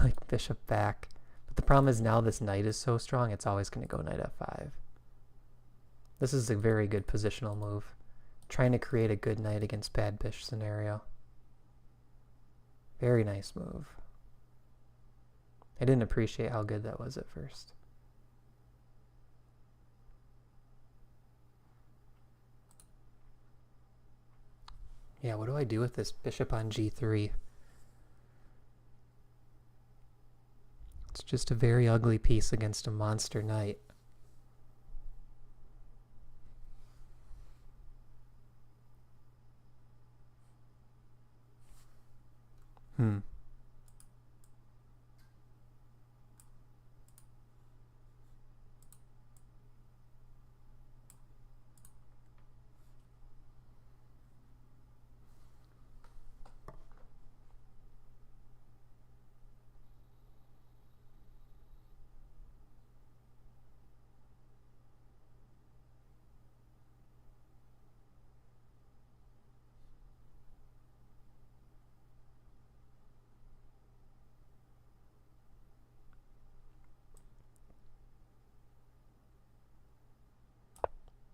Like bishop back. But the problem is now this knight is so strong, it's always going to go knight f5. This is a very good positional move. Trying to create a good knight against bad bishop scenario. Very nice move. I didn't appreciate how good that was at first. Yeah, what do I do with this bishop on g3? It's just a very ugly piece against a monster knight.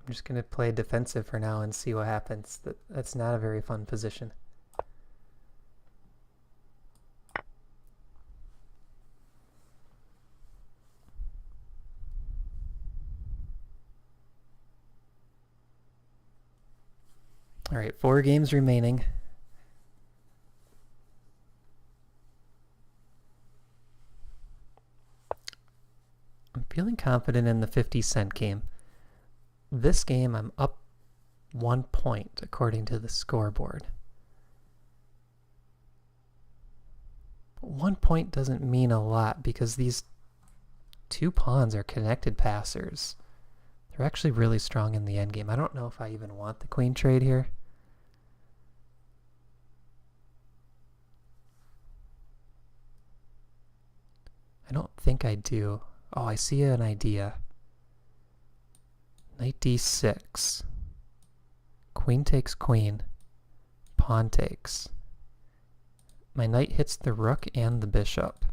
I'm just going to play defensive for now and see what happens. That's not a very fun position. All right, 4 games remaining. I'm feeling confident in the 50-cent game. This game, I'm up 1 point according to the scoreboard. But 1 point doesn't mean a lot because these 2 pawns are connected passers. They're actually really strong in the endgame. I don't know if I even want the queen trade here. I don't think I do. Oh, I see an idea. Knight d6. Queen takes queen. Pawn takes. My knight hits the rook and the bishop.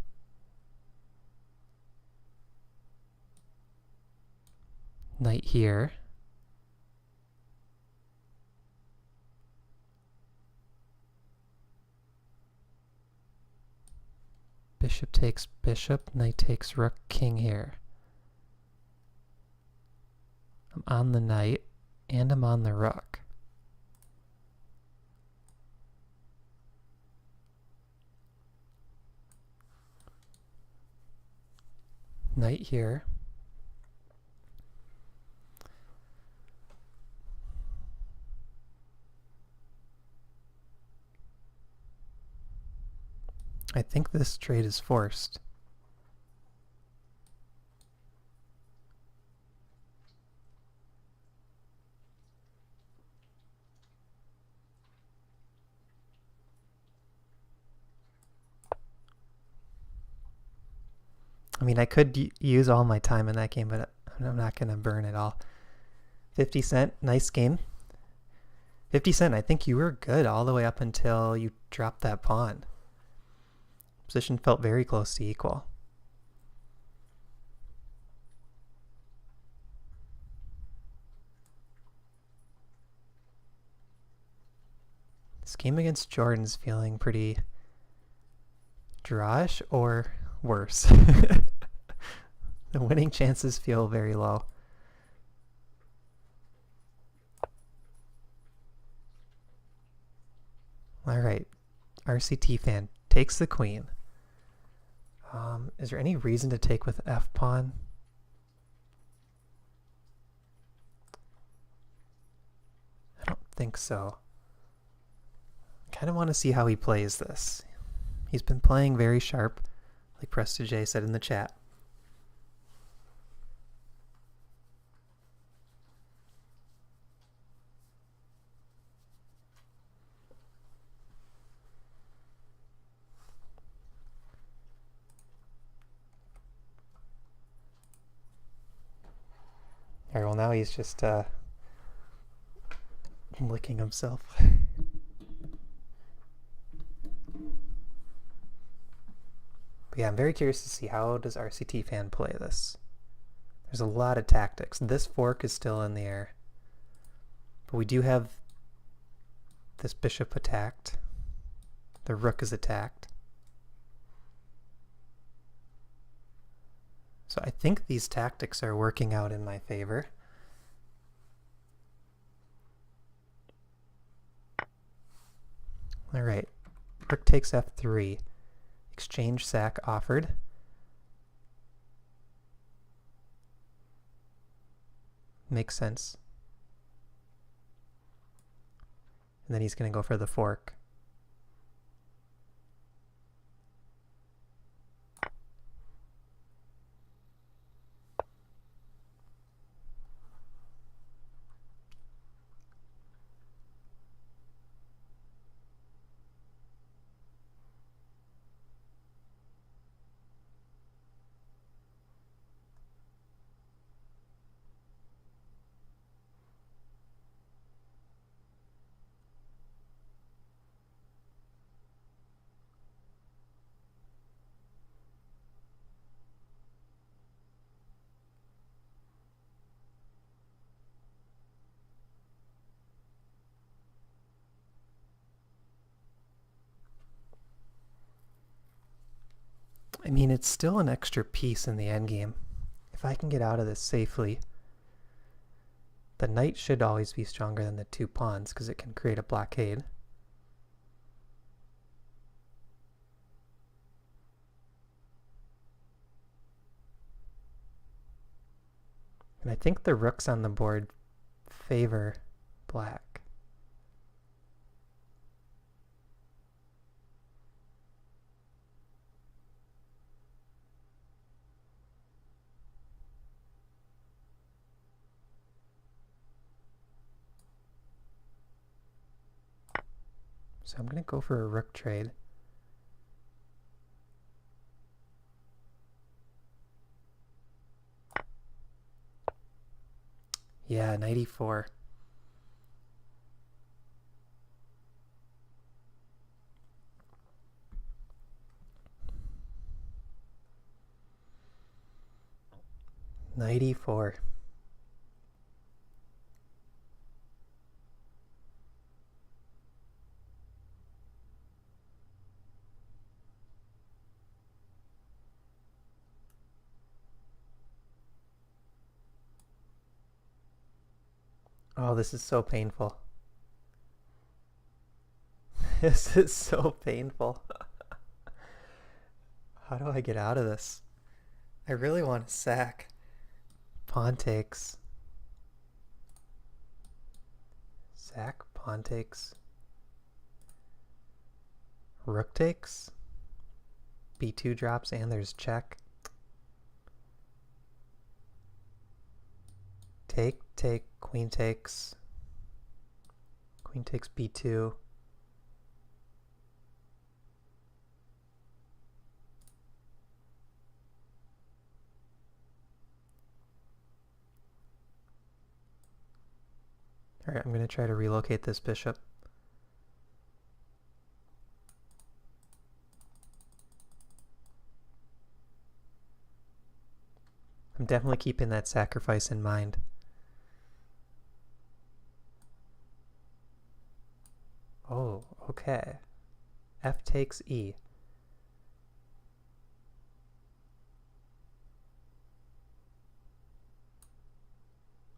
Knight here. Bishop takes bishop, knight takes rook, king here. I'm on the knight, and I'm on the rook. Knight here. I think this trade is forced. I mean, I could use all my time in that game, but I'm not going to burn it all. 50 Cent, nice game. 50 Cent, I think you were good all the way up until you dropped that pawn. Position felt very close to equal. This game against Jordan's feeling pretty drawish or worse. The winning chances feel very low. Alright, RCT fan takes the queen. Is there any reason to take with f-pawn? I don't think so. I kind of want to see how he plays this. He's been playing very sharp, like Prestige said in the chat. Alright, well now he's just licking himself. But yeah, I'm very curious to see how does RCT fan play this. There's a lot of tactics. This fork is still in the air. But we do have this bishop attacked. The rook is attacked. So I think these tactics are working out in my favor. All right, rook takes f3. Exchange sack offered. Makes sense. And then he's going to go for the fork. I mean, it's still an extra piece in the endgame. If I can get out of this safely, the knight should always be stronger than the two pawns because it can create a blockade. And I think the rooks on the board favor black. So I'm going to go for a rook trade. Yeah, knight e4. Knight e4. Oh, this is so painful. This is so painful. How do I get out of this? I really want to sack. Pawn takes. Sack, pawn takes. Rook takes. B2 drops and there's check. Take, queen takes. Queen takes b2. Alright, I'm going to try to relocate this bishop. I'm definitely keeping that sacrifice in mind. Oh, Okay. F takes E.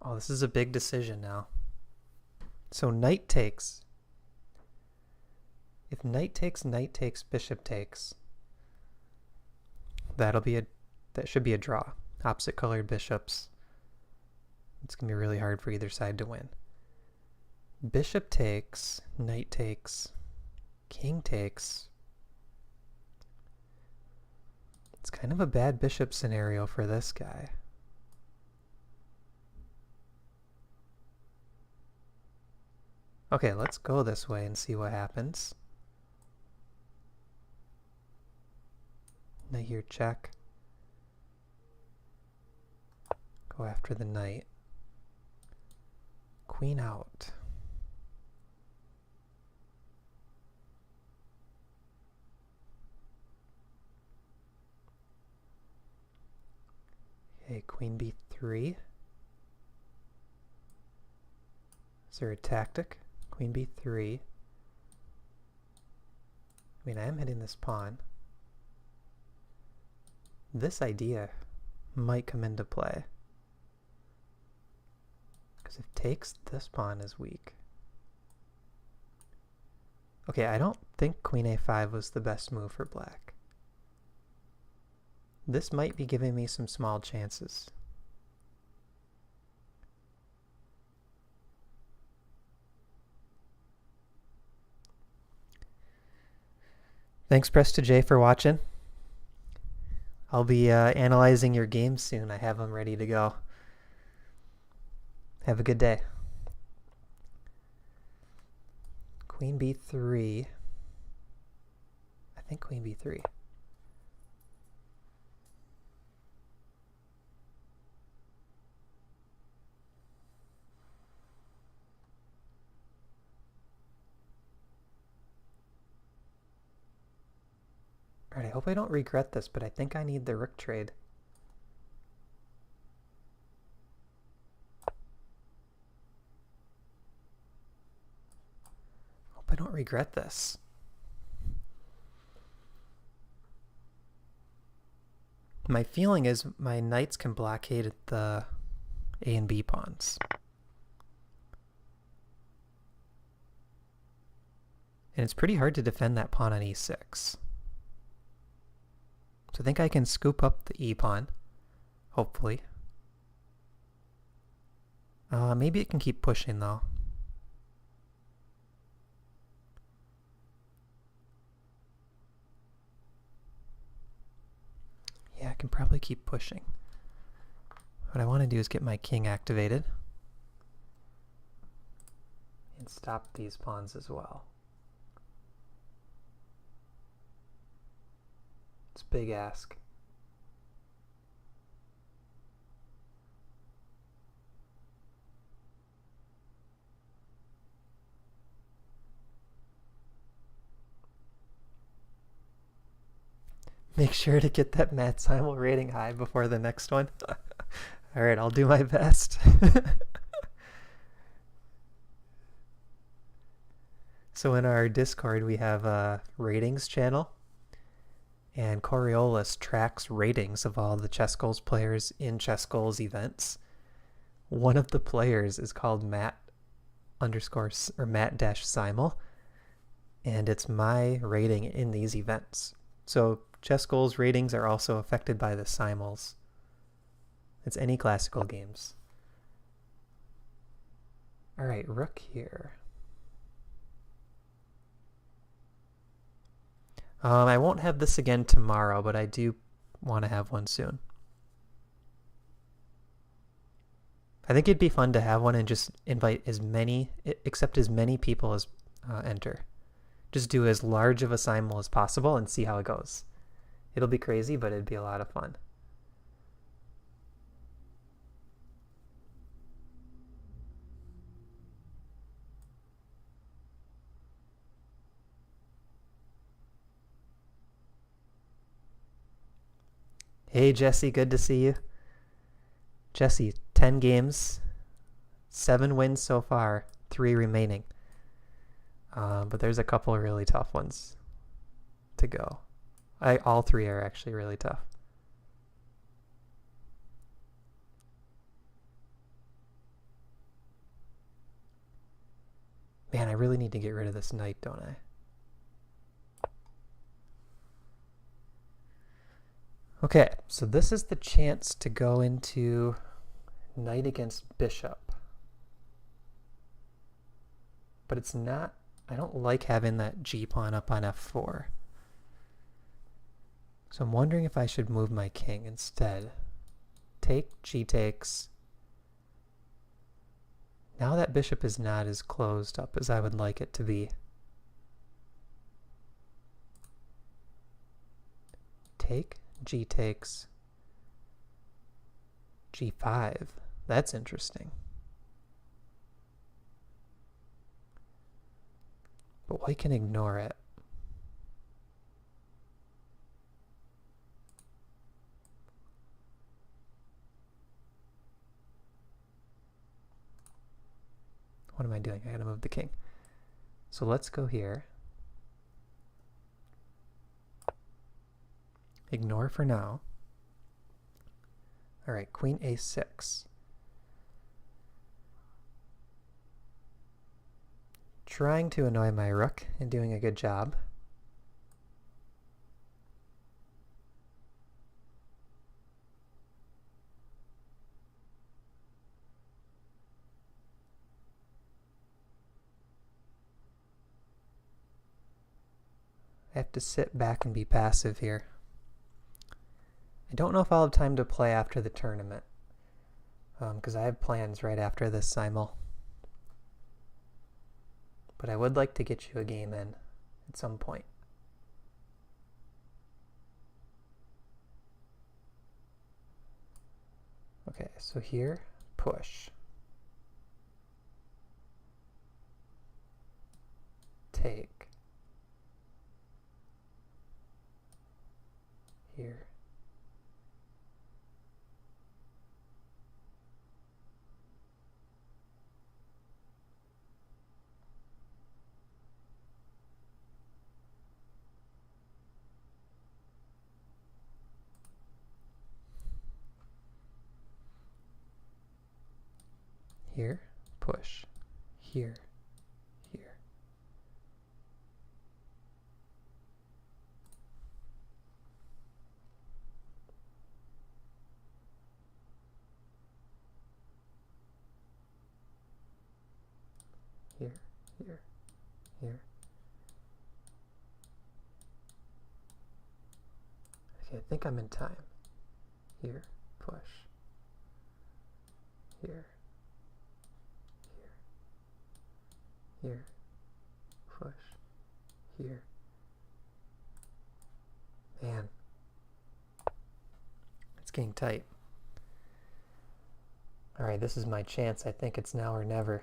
Oh, this is a big decision now. So knight takes. If knight takes, bishop takes. That should be a draw. Opposite colored bishops. It's going to be really hard for either side to win. Bishop takes, knight takes, king takes. It's kind of a bad bishop scenario for this guy. Okay, let's go this way and see what happens. Knight here, check. Go after the knight. Queen out. Okay, queen b3. Is there a tactic? Queen b3. I mean, I am hitting this pawn. This idea might come into play. Because if takes, this pawn is weak. Okay, I don't think queen a5 was the best move for black. This might be giving me some small chances. Thanks, Press2J, for watching. I'll be analyzing your games soon. I have them ready to go. Have a good day. Queen b3. I think queen b3. Alright, I hope I don't regret this, but I think I need the rook trade. Hope I don't regret this. My feeling is my knights can blockade the A and B pawns. And it's pretty hard to defend that pawn on e6. So I think I can scoop up the e pawn, hopefully. Maybe it can keep pushing though. Yeah, I can probably keep pushing. What I want to do is get my king activated and stop these pawns as well. It's a big ask. Make sure to get that Matt Simul rating high before the next one. Alright, I'll do my best. So in our Discord we have a ratings channel. And Coriolis tracks ratings of all the ChessGoals players in ChessGoals events. One of the players is called Matt_Simul, and it's my rating in these events. So ChessGoals ratings are also affected by the Simuls. It's any classical games. All right, rook here. I won't have this again tomorrow, but I do want to have one soon. I think it'd be fun to have one and just accept as many people as enter. Just do as large of a simul as possible and see how it goes. It'll be crazy, but it'd be a lot of fun. Hey Jesse, good to see you. Jesse, 10 games, 7 wins so far, 3 remaining. but there's a couple of really tough ones to go. All three are actually really tough. Man, I really need to get rid of this knight, don't I? Okay, so this is the chance to go into knight against bishop. But it's not, I don't like having that g pawn up on f4. So I'm wondering if I should move my king instead. Take, g takes. Now that bishop is not as closed up as I would like it to be. Take, g takes, g5. That's interesting. But white can ignore it. What am I doing? I gotta move the king. So let's go here. Ignore for now. All right, queen a6. Trying to annoy my rook and doing a good job. I have to sit back and be passive here. I don't know if I'll have time to play after the tournament, because I have plans right after this Simul. But I would like to get you a game in at some point. Okay, so here, push. Take. Here. Here, push. Here, here. Here, here, here. Okay, I think I'm in time. Here, push. Here. Here, push, here. Man, it's getting tight. All right, this is my chance. I think it's now or never.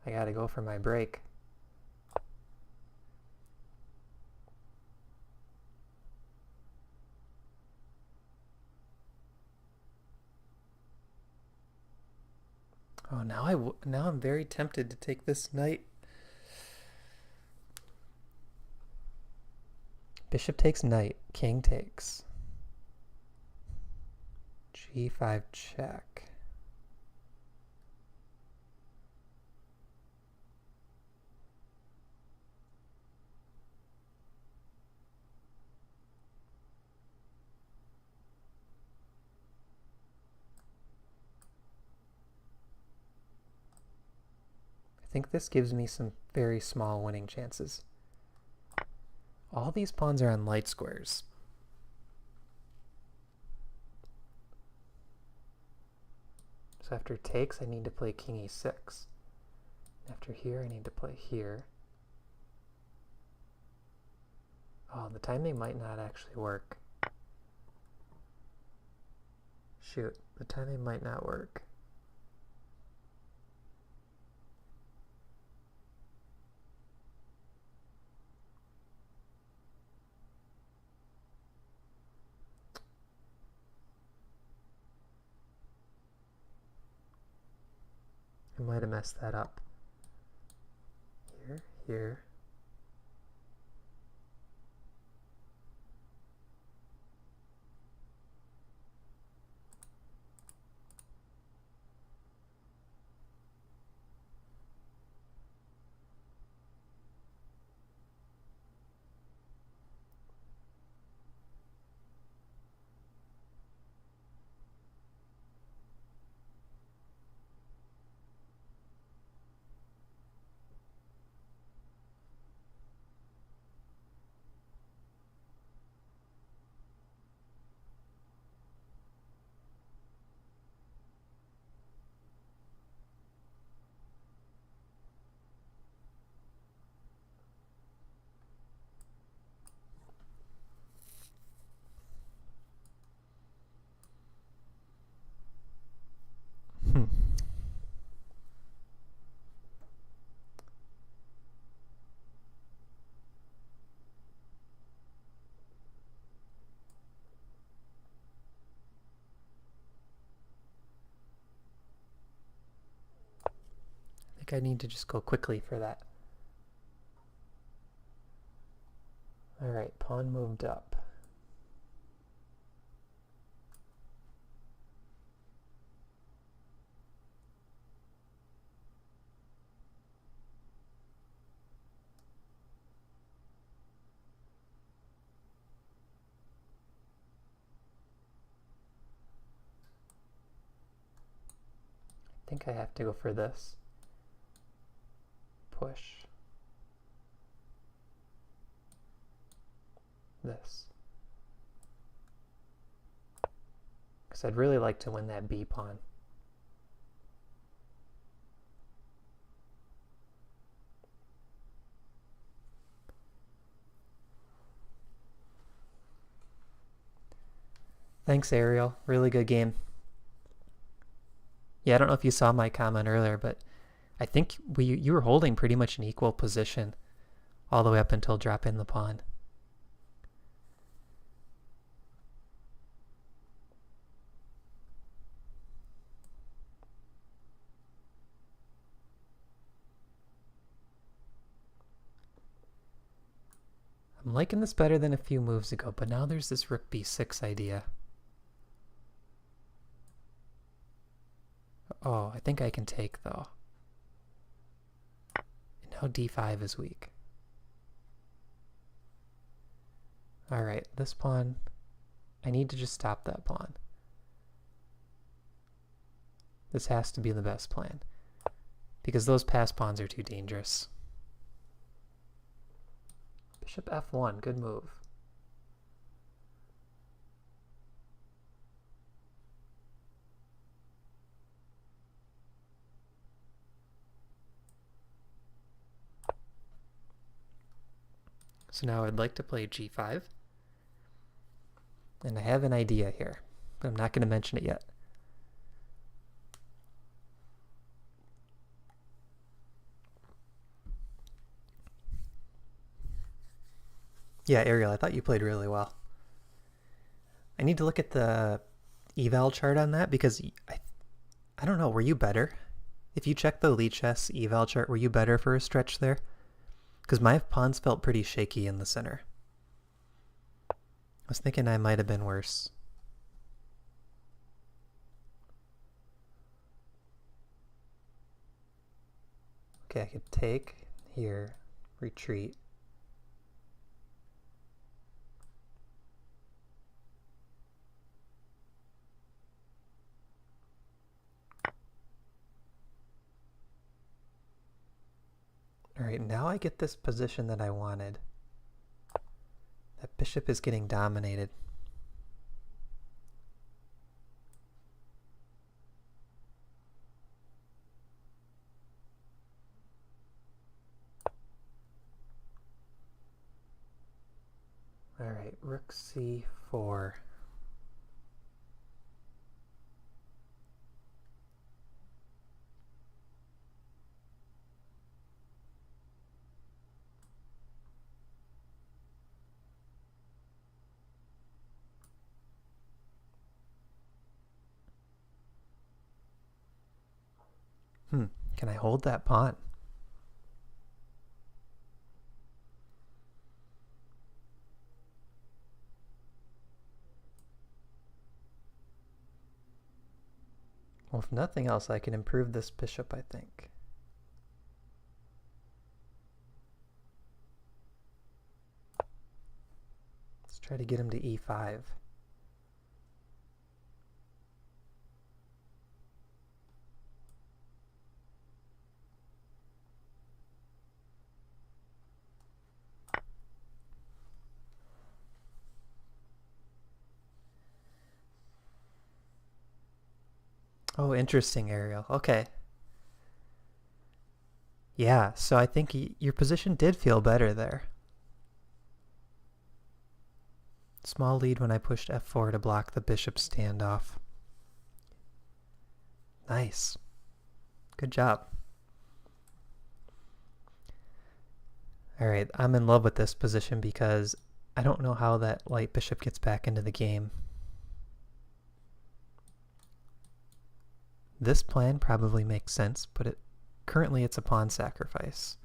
I gotta go for my break. Oh, now I'm very tempted to take this knight. Bishop takes knight, king takes. G5 check. I think this gives me some very small winning chances. All these pawns are on light squares. So after takes, I need to play king e6. After here, I need to play here. Oh, the timing might not actually work. Shoot, the timing might not work. I might have messed that up. Here, here. I think I need to just go quickly for that. Alright, pawn moved up. I think I have to go for this. Push. This. Because I'd really like to win that B pawn. Thanks, Ariel. Really good game. Yeah, I don't know if you saw my comment earlier, but I think you were holding pretty much an equal position all the way up until dropping the pawn. I'm liking this better than a few moves ago, but now there's this rook b6 idea. Oh, I think I can take though. And now d5 is weak. Alright, this pawn, I need to just stop that pawn. This has to be the best plan, because those passed pawns are too dangerous. Bishop f1, good move. So now I'd like to play g5. And I have an idea here, but I'm not going to mention it yet. Yeah, Ariel, I thought you played really well. I need to look at the eval chart on that because I don't know, were you better? If you check the Lead Chess eval chart, were you better for a stretch there? Because my pawns felt pretty shaky in the center. I was thinking I might have been worse. Okay, I could take here, retreat. Alright, now I get this position that I wanted. That bishop is getting dominated. Alright, rook c4. Can I hold that pawn? Well, if nothing else, I can improve this bishop, I think. Let's try to get him to e5. Oh, interesting, Ariel. Okay. Yeah, so I think your position did feel better there. Small lead when I pushed f4 to block the bishop standoff. Nice. Good job. Alright, I'm in love with this position because I don't know how that light bishop gets back into the game. This plan probably makes sense, but currently it's a pawn sacrifice.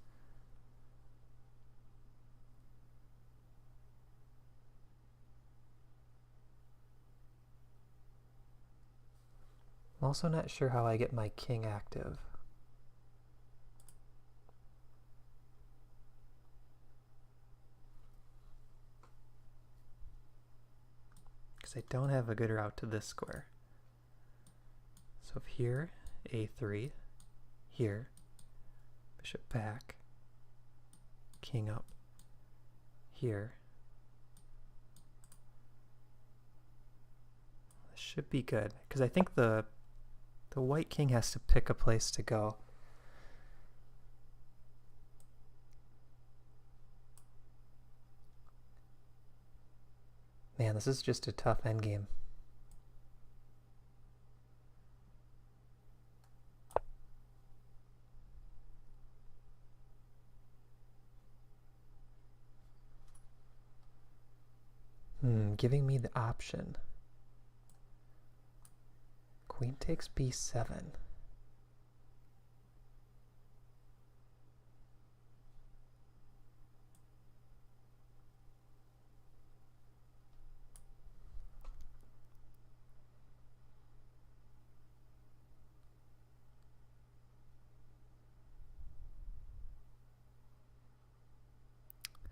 I'm also not sure how I get my king active. Because I don't have a good route to this square. So here, a3, here, bishop back, king up, here. This should be good, because I think the white king has to pick a place to go. Man, this is just a tough endgame. Giving me the option. Queen takes b7.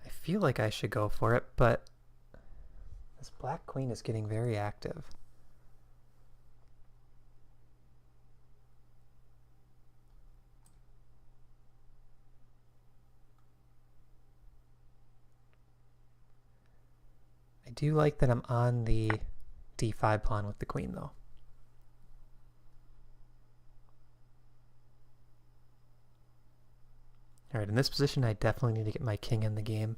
I feel like I should go for it, but this black queen is getting very active. I do like that I'm on the d5 pawn with the queen, though. Alright, in this position I definitely need to get my king in the game.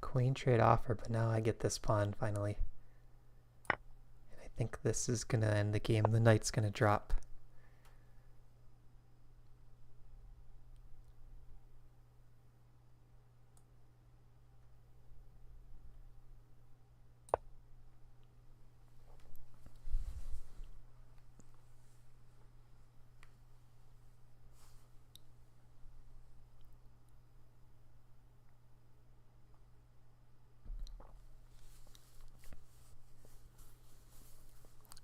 Queen trade offer, but now I get this pawn finally. And I think this is going to end the game. The knight's going to drop.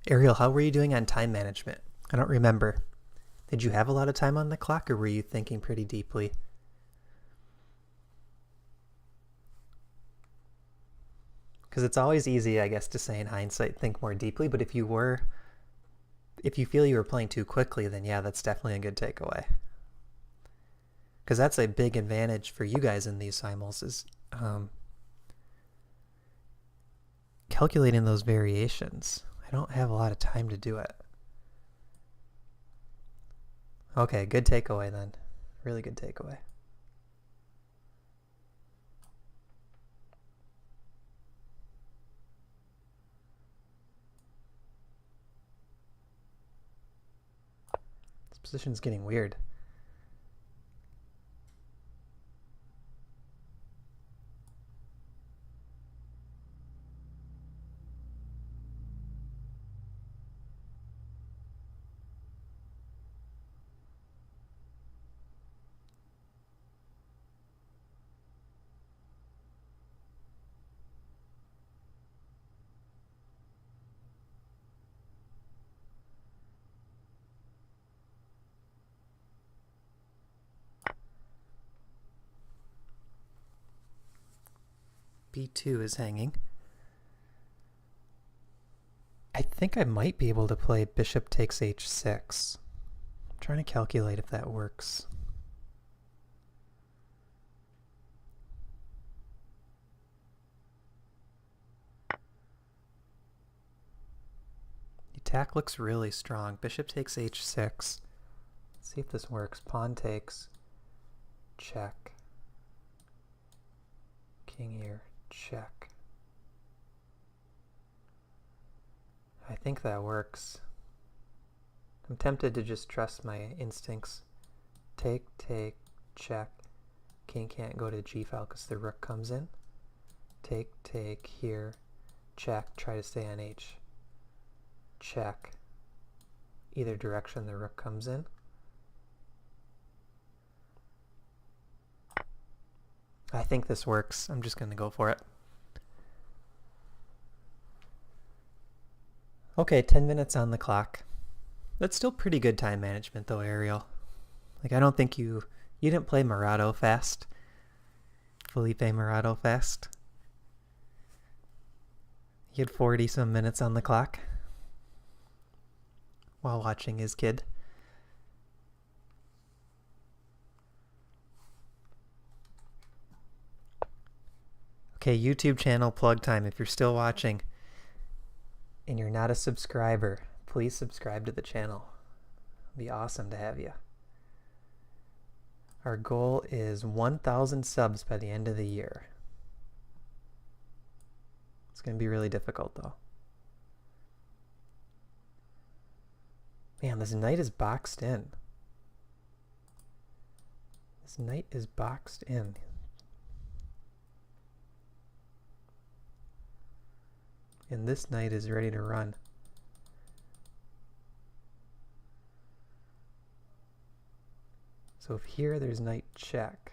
Ariel, how were you doing on time management? I don't remember. Did you have a lot of time on the clock, or were you thinking pretty deeply? Because it's always easy, I guess, to say in hindsight, think more deeply, but if you feel you were playing too quickly, then yeah, that's definitely a good takeaway. Because that's a big advantage for you guys in these simuls, is calculating those variations. I don't have a lot of time to do it. Okay, good takeaway then. Really good takeaway. Position's getting weird. B2 is hanging. I think I might be able to play bishop takes h6. I'm trying to calculate if that works. The attack looks really strong. Bishop takes h6. Let's see if this works. Pawn takes, check. King here, check. I think that works. I'm tempted to just trust my instincts. Take, take, check. King can't go to g file because the rook comes in. Take, take, here, check, try to stay on h. Check. Either direction the rook comes in. I think this works. I'm just going to go for it. Okay, 10 minutes on the clock. That's still pretty good time management though, Ariel. Like, I don't think you didn't play Murado fast. Felipe Murado fast. He had 40 some minutes on the clock while watching his kid. Okay, YouTube channel plug time. If you're still watching and you're not a subscriber, please subscribe to the channel. It'd be awesome to have you. Our goal is 1,000 subs by the end of the year. It's going to be really difficult though. Man, this knight is boxed in. This knight is boxed in. And this knight is ready to run. So if here there's knight check.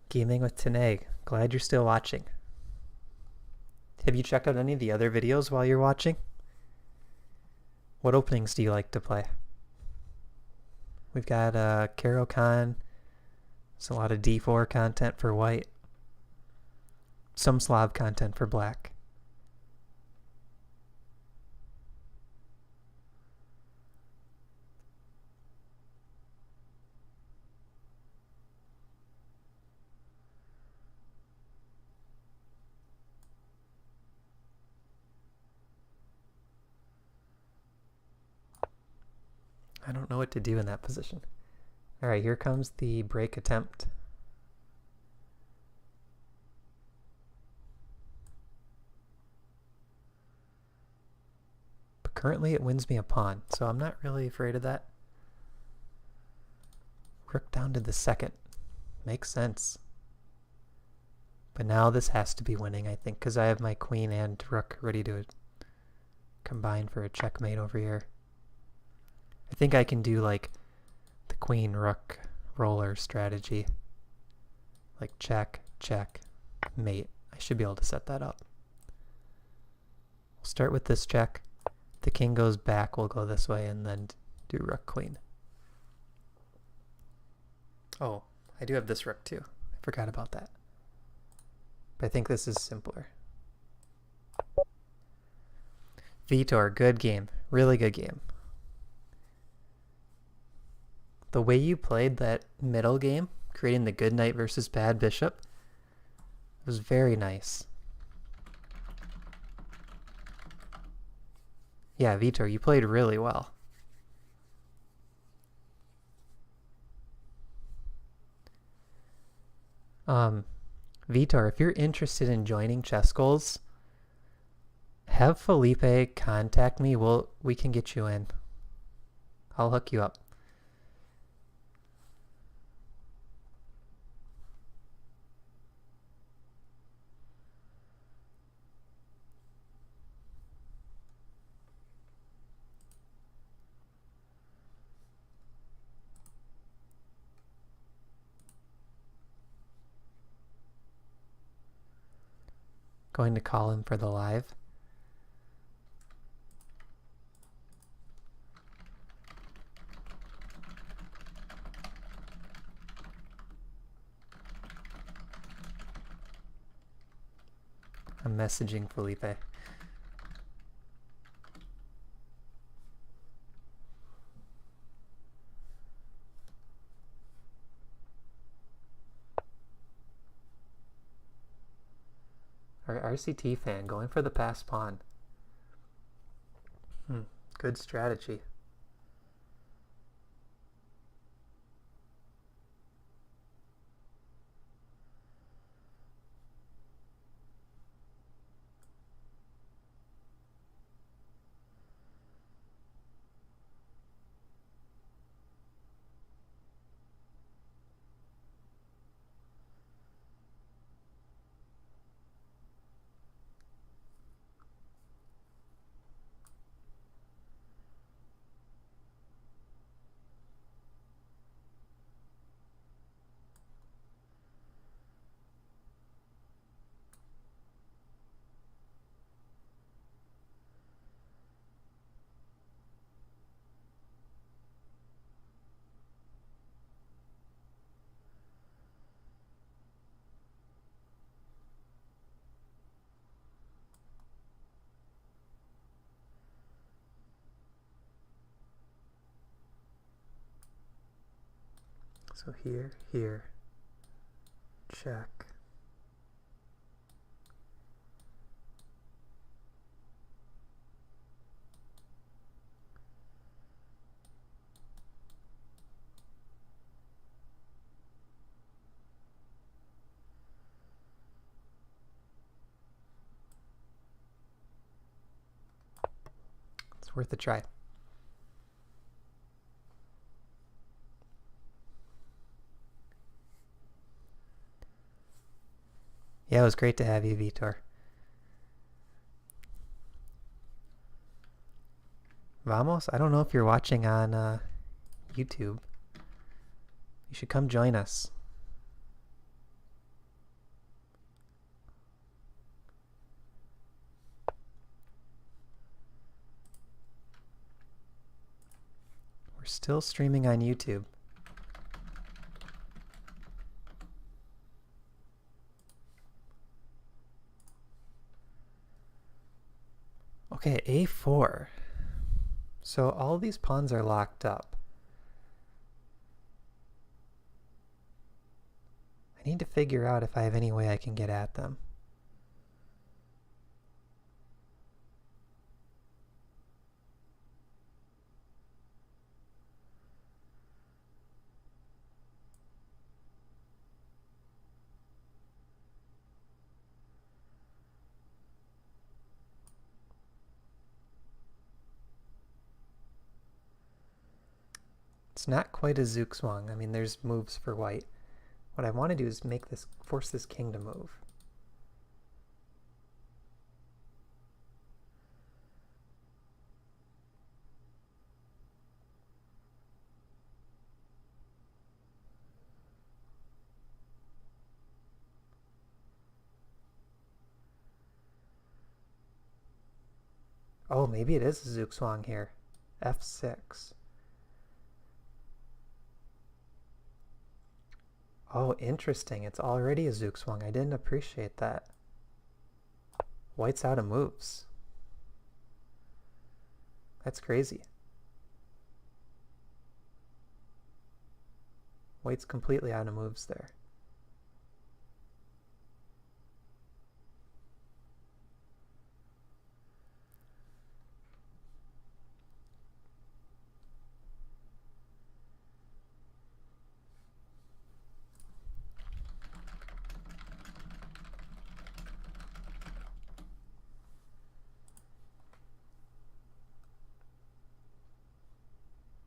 Gaming with Tanae. Glad you're still watching. Have you checked out any of the other videos while you're watching? What openings do you like to play? We've got Caro Khan. There's a lot of d4 content for white. Some Slav content for black. I don't know what to do in that position. All right, here comes the break attempt. But currently it wins me a pawn, so I'm not really afraid of that. Rook down to the second. Makes sense. But now this has to be winning, I think, because I have my queen and rook ready to combine for a checkmate over here. I think I can do like the queen rook roller strategy. Like check, check, mate. I should be able to set that up. We'll start with this check. The king goes back, we'll go this way and then do rook queen. Oh, I do have this rook too. I forgot about that. But I think this is simpler. Vitor, good game. Really good game. The way you played that middle game, creating the good knight versus bad bishop, was very nice. Yeah, Vitor, you played really well. Vitor, if you're interested in joining ChessGoals, have Felipe contact me. We can get you in. I'll hook you up. Going to call him for the live. I'm messaging Felipe. Our RCT fan going for the passed pawn. Good strategy. So here, check. It's worth a try. Yeah, it was great to have you, Vitor. Vamos? I don't know if you're watching on YouTube. You should come join us. We're still streaming on YouTube. Okay, A4. So all these pawns are locked up. I need to figure out if I have any way I can get at them. It's not quite a zugzwang. I mean, there's moves for white. What I want to do is force this king to move. Oh, maybe it is a zugzwang here. F6. Oh, interesting. It's already a zugzwang. I didn't appreciate that. White's out of moves. That's crazy. White's completely out of moves there.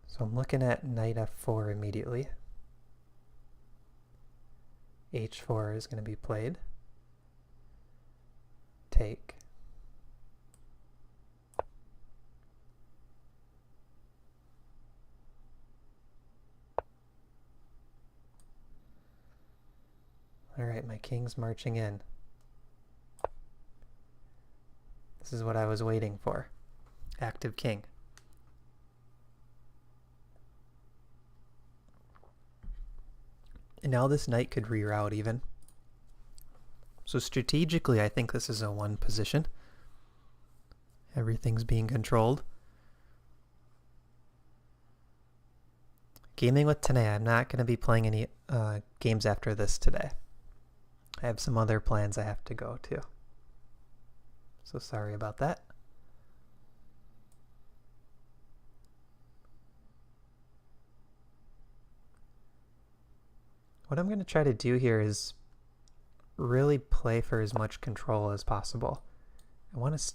So I'm looking at knight f4 immediately. h4 is going to be played. Take. All right, my king's marching in. This is what I was waiting for. Active king. And now this knight could reroute even. So strategically, I think this is a 1 position. Everything's being controlled. Gaming with Tanae. I'm not going to be playing any games after this today. I have some other plans I have to go to. So sorry about that. What I'm going to try to do here is really play for as much control as possible. I want to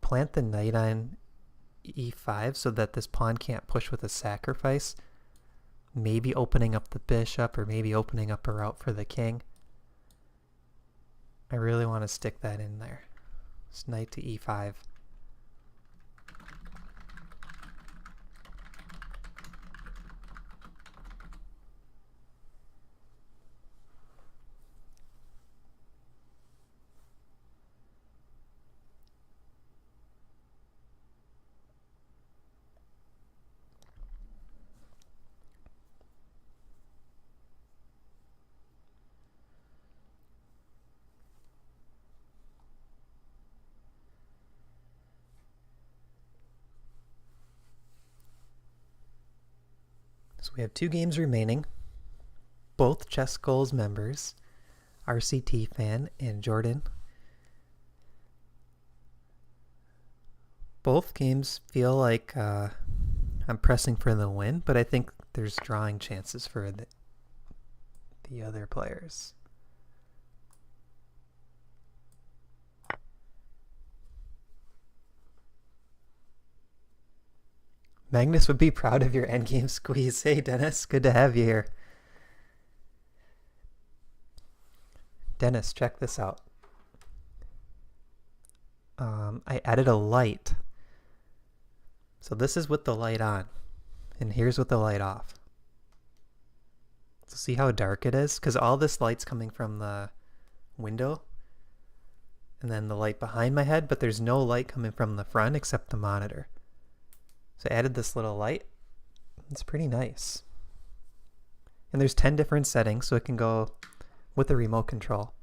plant the knight on e5 so that this pawn can't push with a sacrifice. Maybe opening up the bishop or maybe opening up a route for the king. I really want to stick that in there. It's knight to e5. So we have 2 games remaining. Both ChessGoals members, RCT fan and Jordan. Both games feel like I'm pressing for the win, but I think there's drawing chances for the other players. Magnus would be proud of your endgame squeeze. Hey Dennis, good to have you here. Dennis, check this out. I added a light. So this is with the light on, and here's with the light off. So see how dark it is? Because all this light's coming from the window, and then the light behind my head, but there's no light coming from the front except the monitor. So I added this little light. It's pretty nice. And there's 10 different settings, so it can go with the remote control.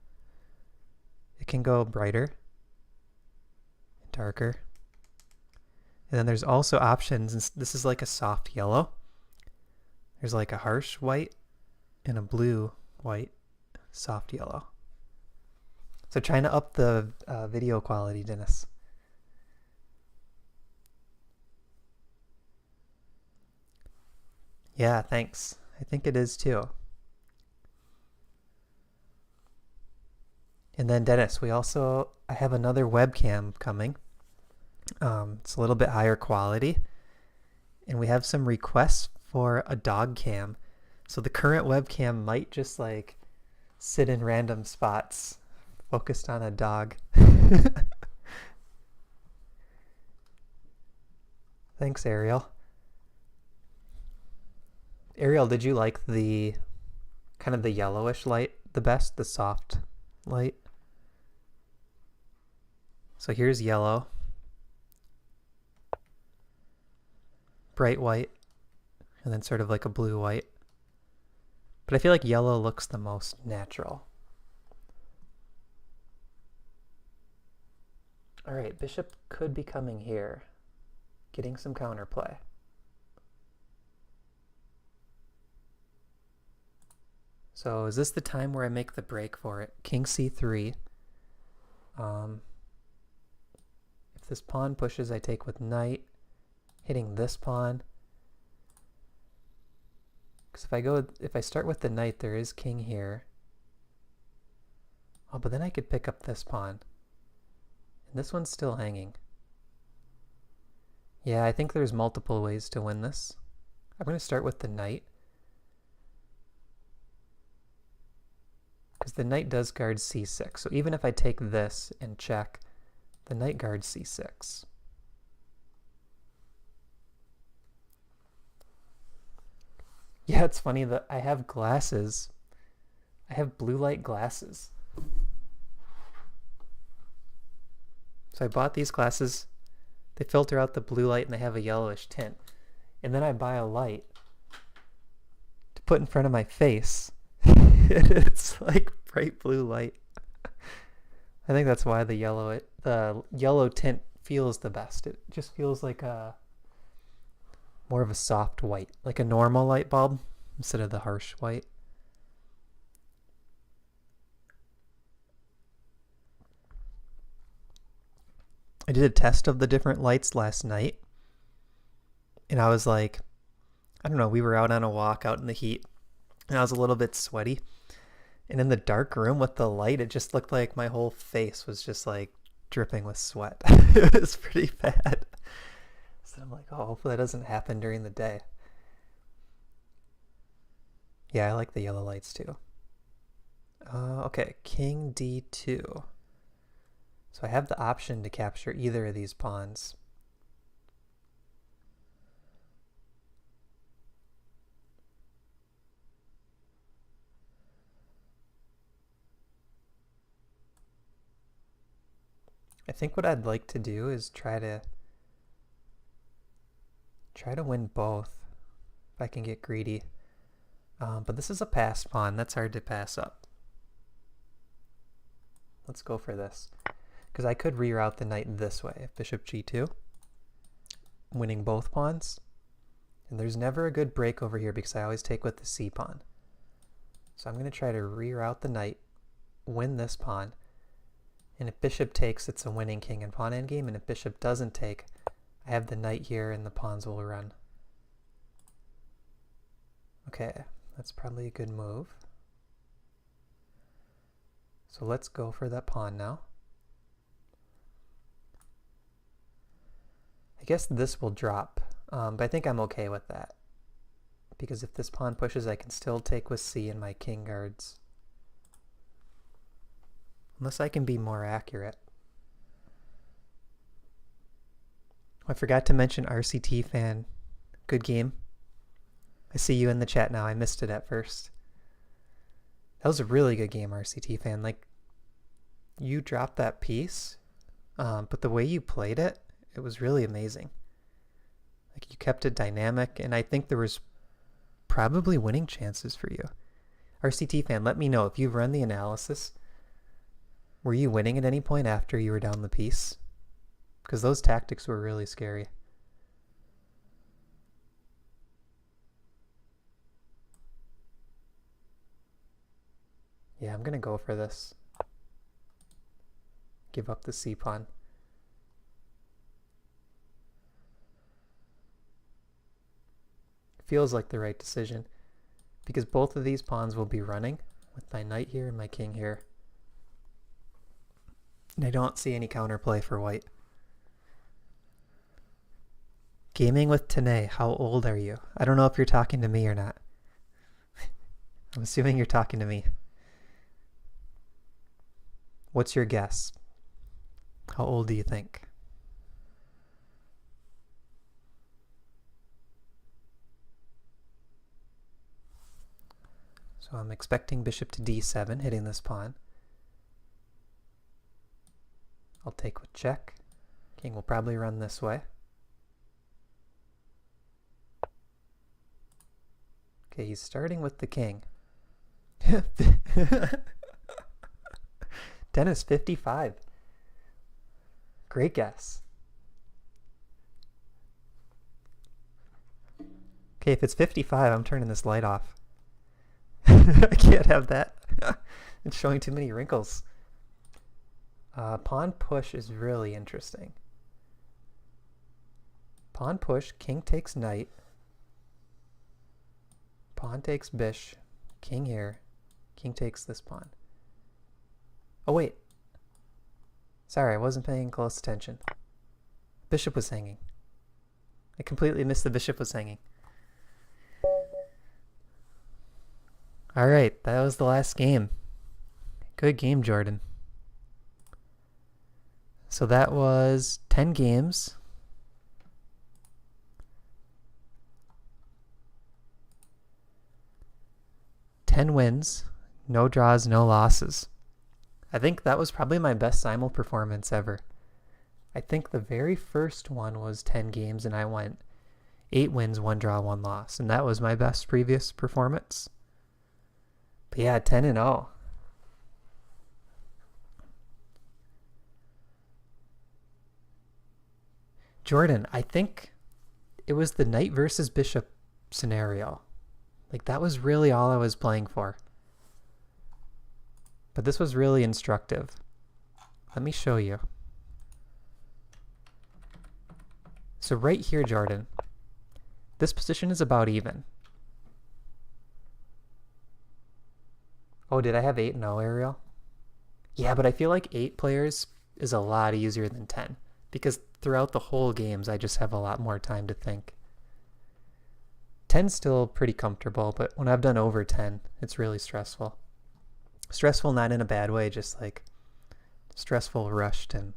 It can go brighter, darker. And then there's also options, and this is like a soft yellow. There's like a harsh white and a blue white soft yellow. So trying to up the video quality, Dennis. Yeah, thanks. I think it is too. And then Dennis, I have another webcam coming. It's a little bit higher quality. And we have some requests for a dog cam. So the current webcam might just like sit in random spots focused on a dog. Thanks, Ariel. Ariel, did you like the kind of the yellowish light the best, the soft light? So here's yellow, bright white, and then sort of like a blue white. But I feel like yellow looks the most natural. All right, bishop could be coming here, getting some counterplay. So is this the time where I make the break for it? King c3. If this pawn pushes, I take with knight, hitting this pawn. Because if I start with the knight, there is king here. Oh, but then I could pick up this pawn. And this one's still hanging. Yeah, I think there's multiple ways to win this. I'm going to start with the knight. Because the knight does guard c6. So even if I take this and check, the knight guards c6. Yeah, it's funny that I have glasses. I have blue light glasses. So I bought these glasses. They filter out the blue light and they have a yellowish tint. And then I buy a light to put in front of my face. It's like bright blue light. I think that's why the yellow tint feels the best. It just feels like more of a soft white, like a normal light bulb instead of the harsh white. I did a test of the different lights last night, and I was like, I don't know, we were out on a walk out in the heat, and I was a little bit sweaty. And in the dark room with the light, it just looked like my whole face was just like dripping with sweat. It was pretty bad. So I'm like, oh, hopefully that doesn't happen during the day. Yeah, I like the yellow lights too. Okay, king d2. So I have the option to capture either of these pawns. I think what I'd like to do is try to win both if I can get greedy. But this is a passed pawn. That's hard to pass up. Let's go for this. Because I could reroute the knight this way. Bishop g2. Winning both pawns. And there's never a good break over here because I always take with the c pawn. So I'm going to try to reroute the knight, win this pawn. And if bishop takes, it's a winning king and pawn endgame. And if bishop doesn't take, I have the knight here and the pawns will run. Okay, that's probably a good move. So let's go for that pawn now. I guess this will drop, but I think I'm okay with that. Because if this pawn pushes, I can still take with c and my king guards. Unless I can be more accurate. I forgot to mention RCT fan. Good game. I see you in the chat now. I missed it at first. That was a really good game, RCT fan. Like, you dropped that piece, but the way you played it, it was really amazing. Like, you kept it dynamic, and I think there was probably winning chances for you. RCT fan, let me know if you've run the analysis. Were you winning at any point after you were down the piece? Because those tactics were really scary. Yeah, I'm going to go for this. Give up the c pawn. Feels like the right decision. Because both of these pawns will be running with my knight here and my king here. And I don't see any counterplay for white. Gaming with Tane, how old are you? I don't know if you're talking to me or not. I'm assuming you're talking to me. What's your guess? How old do you think? So I'm expecting bishop to d7, hitting this pawn. I'll take with check. King will probably run this way. Okay, he's starting with the king. Dennis, 55. Great guess. Okay, if it's 55, I'm turning this light off. I can't have that. It's showing too many wrinkles. Pawn push is really interesting. Pawn push, king takes knight. Pawn takes bish. King here. King takes this pawn. Oh wait. Sorry, I wasn't paying close attention. Bishop was hanging. I completely missed the bishop was hanging. Alright, that was the last game. Good game, Jordan. So that was 10 games. Wins, no draws, no losses. I think that was probably my best Simul performance ever. I think the very first one was 10 games and I went 8 wins, 1 draw, 1 loss. And that was my best previous performance. But yeah, 10-0. Jordan, I think it was the knight versus bishop scenario. Like, that was really all I was playing for. But this was really instructive. Let me show you. So right here, Jordan, this position is about even. Oh, did I have 8-0, Ariel? Yeah, but I feel like 8 players is a lot easier than 10. Because throughout the whole games, I just have a lot more time to think. 10's still pretty comfortable, but when I've done over 10, it's really stressful. Stressful not in a bad way, just like stressful, rushed, and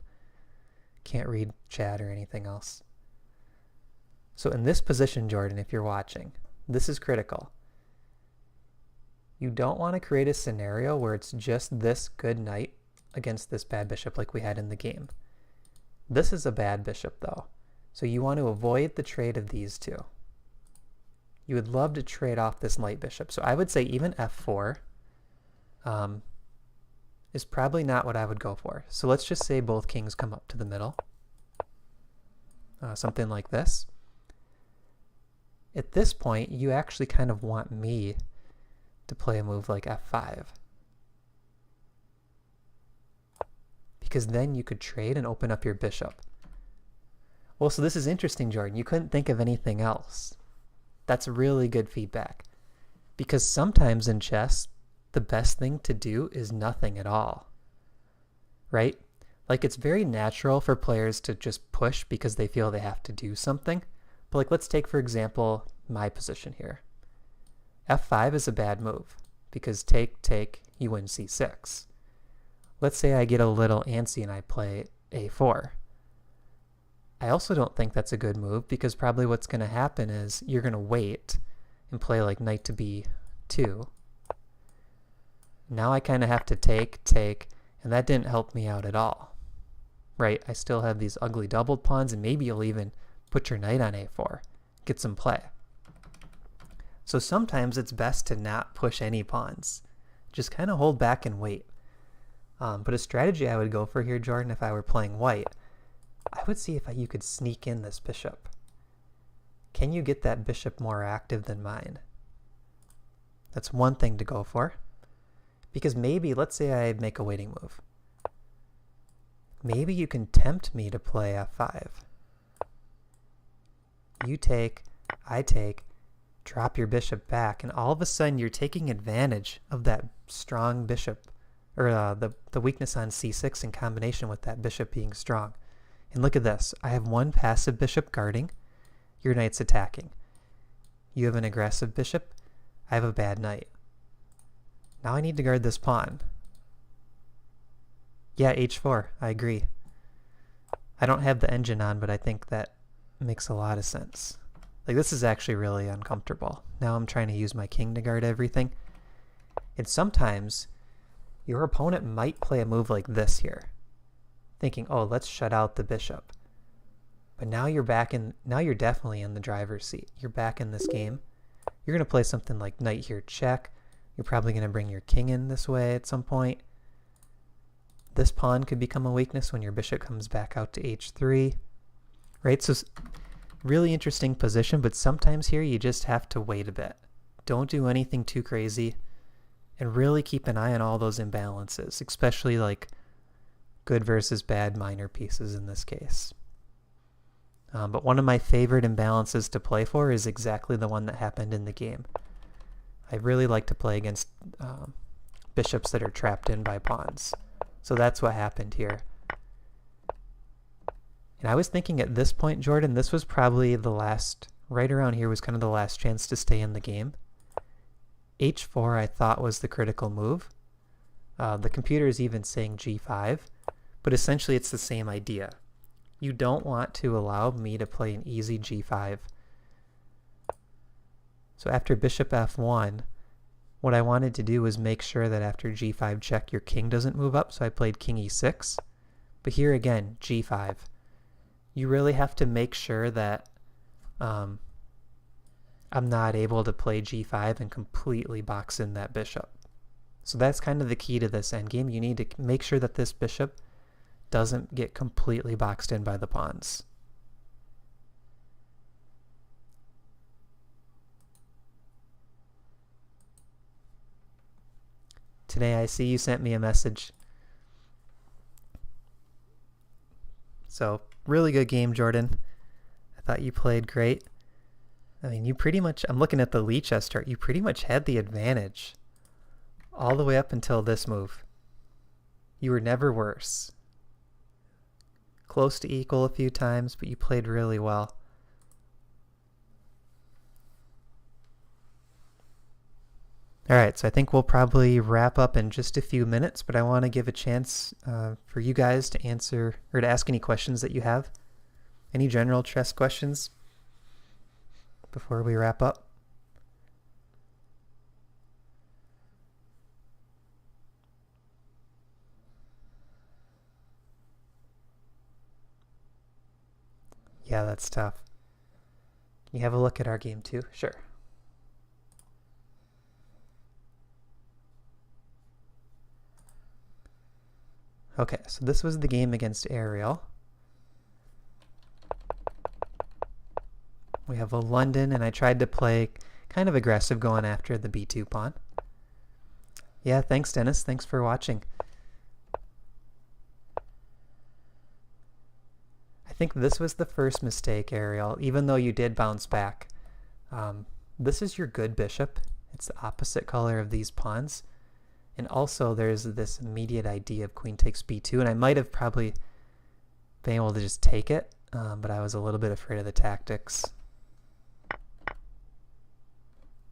can't read chat or anything else. So in this position, Jordan, if you're watching, this is critical. You don't want to create a scenario where it's just this good knight against this bad bishop like we had in the game. This is a bad bishop, though, so you want to avoid the trade of these two. You would love to trade off this light bishop. So I would say even f4 is probably not what I would go for. So let's just say both kings come up to the middle. Something like this. At this point, you actually kind of want me to play a move like f5. Because then you could trade and open up your bishop. Well, so this is interesting, Jordan. You couldn't think of anything else. That's really good feedback. Because sometimes in chess, the best thing to do is nothing at all. Right? Like, it's very natural for players to just push because they feel they have to do something. But like, let's take, for example, my position here. f5 is a bad move because take, you win c6. Let's say I get a little antsy and I play a4. I also don't think that's a good move because probably what's going to happen is you're going to wait and play like knight to b2. Now I kind of have to take, and that didn't help me out at all. Right? I still have these ugly doubled pawns, and maybe you'll even put your knight on a4. Get some play. So sometimes it's best to not push any pawns. Just kind of hold back and wait. But a strategy I would go for here, Jordan, if I were playing white, I would see if you could sneak in this bishop. Can you get that bishop more active than mine? That's one thing to go for. Because maybe, let's say I make a waiting move. Maybe you can tempt me to play f5. You take, I take, drop your bishop back, and all of a sudden you're taking advantage of that strong bishop, or the weakness on c6 in combination with that bishop being strong. And look at this. I have one passive bishop guarding. Your knight's attacking. You have an aggressive bishop. I have a bad knight. Now I need to guard this pawn. Yeah, h4. I agree. I don't have the engine on, but I think that makes a lot of sense. Like, this is actually really uncomfortable. Now I'm trying to use my king to guard everything. And sometimes your opponent might play a move like this here, thinking, oh, let's shut out the bishop. But now you're definitely in the driver's seat. You're back in this game. You're going to play something like knight here check. You're probably going to bring your king in this way at some point. This pawn could become a weakness when your bishop comes back out to h3. Right? So really interesting position, but sometimes here you just have to wait a bit. Don't do anything too crazy. and really keep an eye on all those imbalances, especially like good versus bad minor pieces in this case. But one of my favorite imbalances to play for is exactly the one that happened in the game. I really like to play against bishops that are trapped in by pawns. So that's what happened here. And I was thinking at this point, Jordan, this was probably the last, right around here was kind of the last chance to stay in the game. H4 I thought was the critical move. The computer is even saying G5, but essentially it's the same idea. You don't want to allow me to play an easy G5. So after bishop F1, what I wanted to do was make sure that after G5 check your king doesn't move up, so I played king E6. But here again, G5. You really have to make sure that I'm not able to play G5 and completely box in that bishop. So that's kind of the key to this endgame. You need to make sure that this bishop doesn't get completely boxed in by the pawns. Today I see you sent me a message. So, really good game, Jordan. I thought you played great. I mean, you pretty much, I'm looking at the Lee chess chart, you pretty much had the advantage all the way up until this move. You were never worse. Close to equal a few times, but you played really well. Alright, so I think we'll probably wrap up in just a few minutes, but I want to give a chance for you guys to answer or to ask any questions that you have. Any general chess questions before we wrap up? Yeah, that's tough. Can you have a look at our game too? Sure. Okay, so this was the game against Ariel. We have a London, and I tried to play kind of aggressive going after the B2 pawn. Yeah, thanks, Dennis. Thanks for watching. I think this was the first mistake, Ariel, even though you did bounce back. This is your good bishop. It's the opposite color of these pawns. And also there's this immediate idea of queen takes b2, and I might have probably been able to just take it, but I was a little bit afraid of the tactics.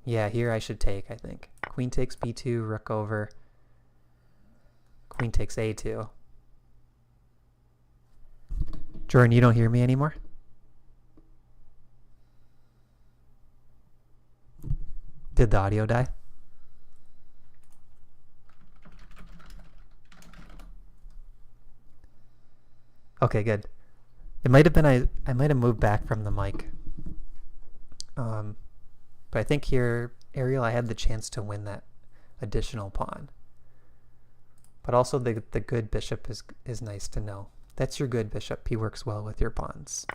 Yeah, here I should take, I think. Queen takes b2, rook over, queen takes a2. Jordan, you don't hear me anymore? Did the audio die? Okay, good. It might have been I might have moved back from the mic. But I think here, Ariel, I had the chance to win that additional pawn. But also the good bishop is nice to know. That's your good bishop. He works well with your pawns.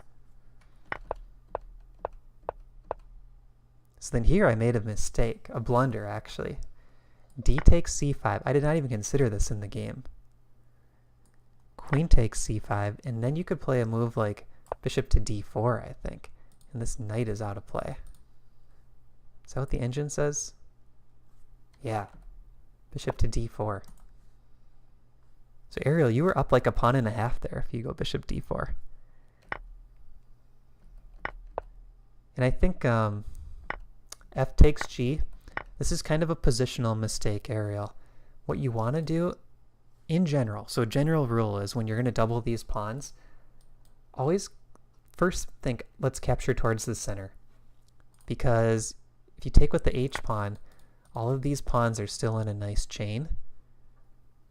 So then here I made a mistake, a blunder actually. D takes c5. I did not even consider this in the game. Queen takes c5, and then you could play a move like bishop to d4, I think. And this knight is out of play. Is that what the engine says? Yeah. Bishop to d4. So Ariel, you were up like a pawn and a half there if you go bishop d4. And I think f takes g. This is kind of a positional mistake, Ariel. What you want to do in general, so a general rule is when you're going to double these pawns, always first think, let's capture towards the center. Because if you take with the h pawn, all of these pawns are still in a nice chain.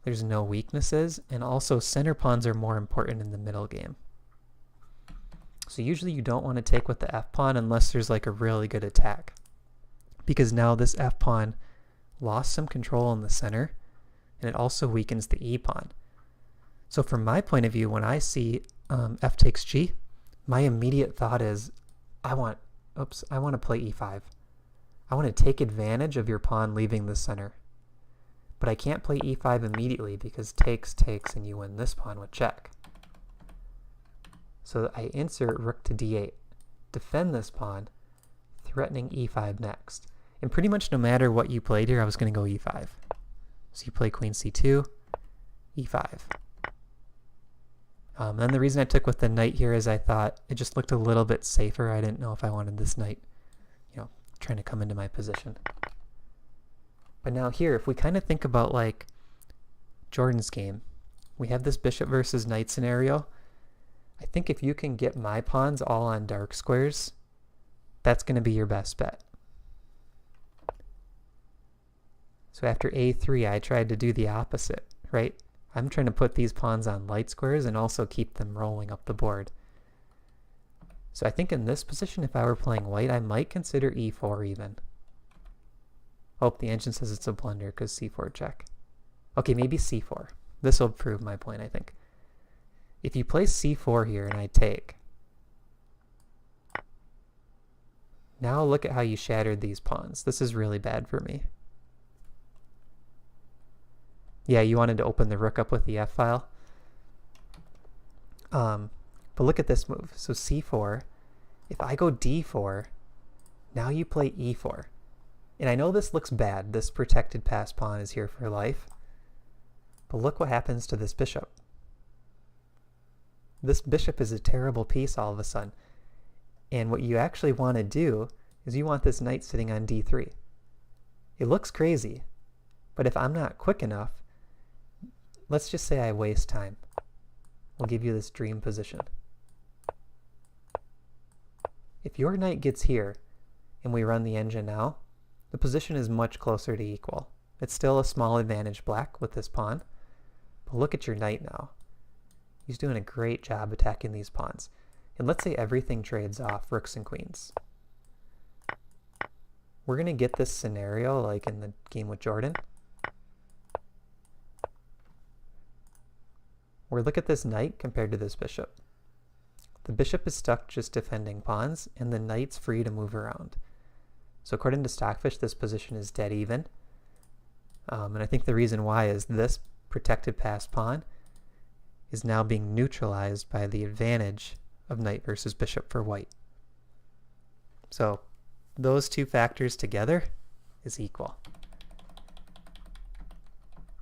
There's no weaknesses, and also center pawns are more important in the middle game. So usually you don't want to take with the f pawn unless there's like a really good attack. Because now this f pawn lost some control in the center, and it also weakens the e pawn. So from my point of view, when I see f takes g, my immediate thought is, I want to play e5. I want to take advantage of your pawn leaving the center. but I can't play e5 immediately because takes, and you win this pawn with check. So I insert rook to d8, defend this pawn, threatening e5 next. And pretty much no matter what you played here, I was going to go e5. So you play queen c2, e5. Then the reason I took with the knight here is I thought it just looked a little bit safer. I didn't know if I wanted this knight, trying to come into my position. But now here, if we kind of think about like Jordan's game, we have this bishop versus knight scenario. I think if you can get my pawns all on dark squares, that's going to be your best bet. So after a3, I tried to do the opposite, right? I'm trying to put these pawns on light squares and also keep them rolling up the board. So I think in this position, if I were playing white, I might consider e4 even. Oh, the engine says it's a blunder because c4 check. Okay, maybe c4. This will prove my point, I think. If you play c4 here and I take, now look at how you shattered these pawns. This is really bad for me. Yeah, you wanted to open the rook up with the f-file. But look at this move. So c4, if I go d4, now you play e4. And I know this looks bad. This protected pass pawn is here for life. But look what happens to this bishop. This bishop is a terrible piece all of a sudden. And what you actually want to do is you want this knight sitting on d3. It looks crazy, but if I'm not quick enough, let's just say I waste time. We'll give you this dream position. If your knight gets here and we run the engine now, the position is much closer to equal. It's still a small advantage black with this pawn, but look at your knight now. He's doing a great job attacking these pawns. And let's say everything trades off rooks and queens. We're going to get this scenario like in the game with Jordan. Where look at this knight compared to this bishop. The bishop is stuck just defending pawns, and the knight's free to move around. So according to Stockfish, this position is dead even. And I think the reason why is this protected pass pawn is now being neutralized by the advantage of knight versus bishop for white. So those two factors together is equal.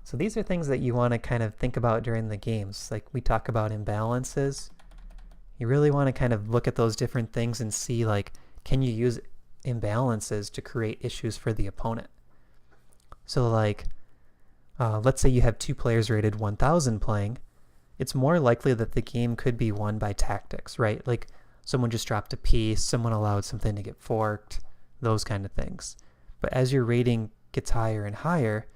So these are things that you want to kind of think about during the games. Like we talk about imbalances. You really want to kind of look at those different things and see, like, can you use imbalances to create issues for the opponent? So like, let's say you have two players rated 1000 playing. It's more likely that the game could be won by tactics, right? Like someone just dropped a piece, someone allowed something to get forked, those kind of things. But as your rating gets higher and higher,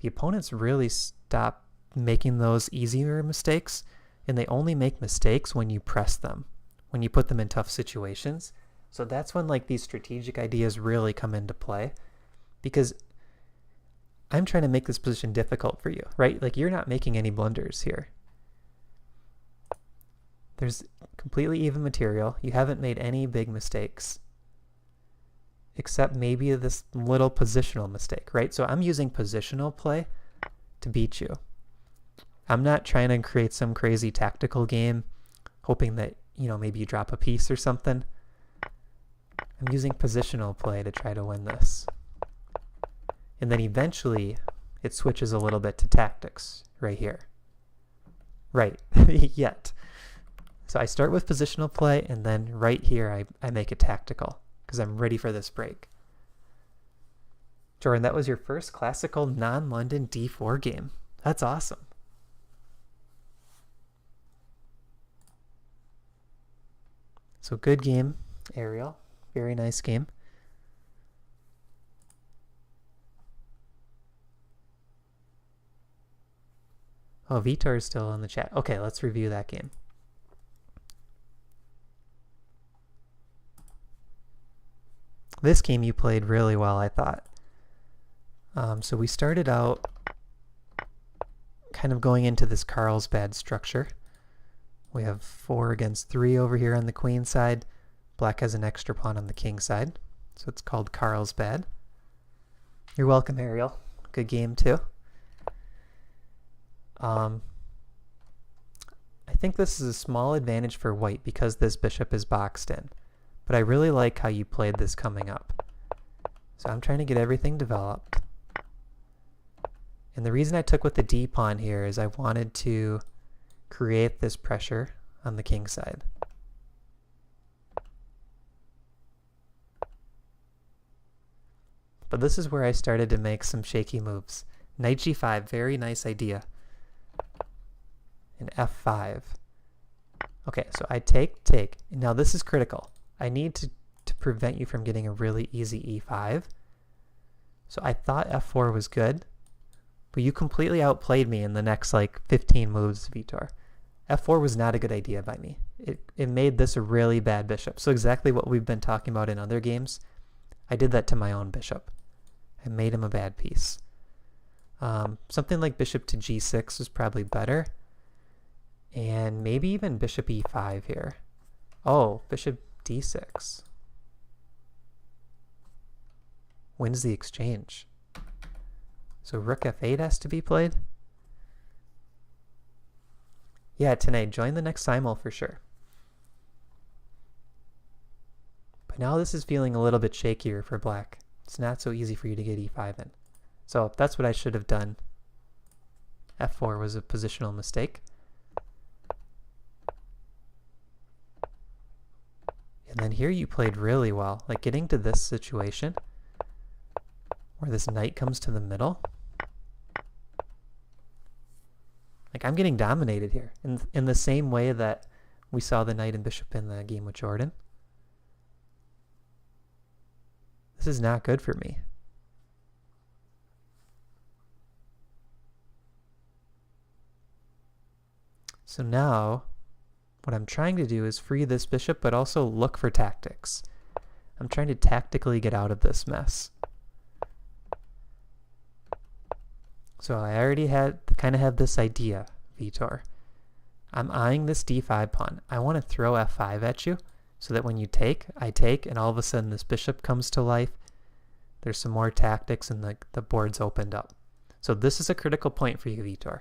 the opponents really stop making those easier mistakes, and they only make mistakes when you press them, when you put them in tough situations. So that's when like these strategic ideas really come into play, because I'm trying to make this position difficult for you, right? Like you're not making any blunders here. There's completely even material. You haven't made any big mistakes, except maybe this little positional mistake, right? So I'm using positional play to beat you. I'm not trying to create some crazy tactical game, hoping that, maybe you drop a piece or something. I'm using positional play to try to win this. And then eventually it switches a little bit to tactics right here. Right, yet. So I start with positional play, and then right here I make it tactical because I'm ready for this break. Jordan, that was your first classical non-London D4 game. That's awesome. So good game, Ariel. Very nice game. Oh, Vitor is still in the chat. Okay, let's review that game. This game you played really well, I thought. So we started out kind of going into this Carlsbad structure. We have 4 against 3 over here on the queen side. Black has an extra pawn on the king side, so it's called Carlsbad. You're welcome, Ariel. Good game too. I think this is a small advantage for white because this bishop is boxed in. But I really like how you played this coming up. So I'm trying to get everything developed. And the reason I took with the D pawn here is I wanted to create this pressure on the king side. But this is where I started to make some shaky moves. Knight g5, very nice idea. And f5. Okay, so I take. Now this is critical. I need to prevent you from getting a really easy e5. So I thought f4 was good, but you completely outplayed me in the next like 15 moves, Vitor. f4 was not a good idea by me. It made this a really bad bishop. So exactly what we've been talking about in other games, I did that to my own bishop. I made him a bad piece. Something like bishop to g6 is probably better. And maybe even bishop e5 here. Oh, bishop d6. Wins the exchange. So rook f8 has to be played. Yeah, Tanay, join the next Simul for sure. But now this is feeling a little bit shakier for black. It's not so easy for you to get e5 in. So that's what I should have done. f4 was a positional mistake. And then here you played really well. Like getting to this situation where this knight comes to the middle. Like I'm getting dominated here in the same way that we saw the knight and bishop in the game with Jordan. This is not good for me. So now what I'm trying to do is free this bishop, but also look for tactics. I'm trying to tactically get out of this mess. So I already kind of have this idea, Vitor. I'm eyeing this d5 pawn. I want to throw f5 at you so that when you take, I take, and all of a sudden this bishop comes to life. There's some more tactics and the board's opened up. So this is a critical point for you, Vitor.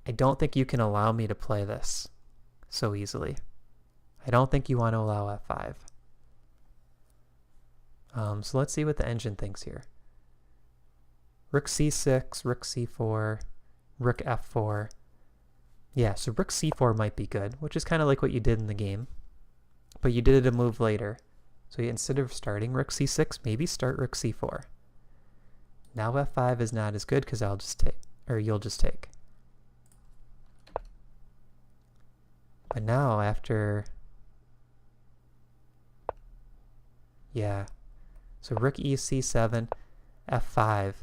I don't think you can allow me to play this so easily. I don't think you want to allow f5. So let's see what the engine thinks here. Rook c6, rook c4, rook f4. Yeah, so rook c4 might be good, which is kind of like what you did in the game. But you did it a move later. So instead of starting rook c6, maybe start rook c4. Now f5 is not as good because I'll just take, or you'll just take. But now after, yeah, so rook e c7, f5.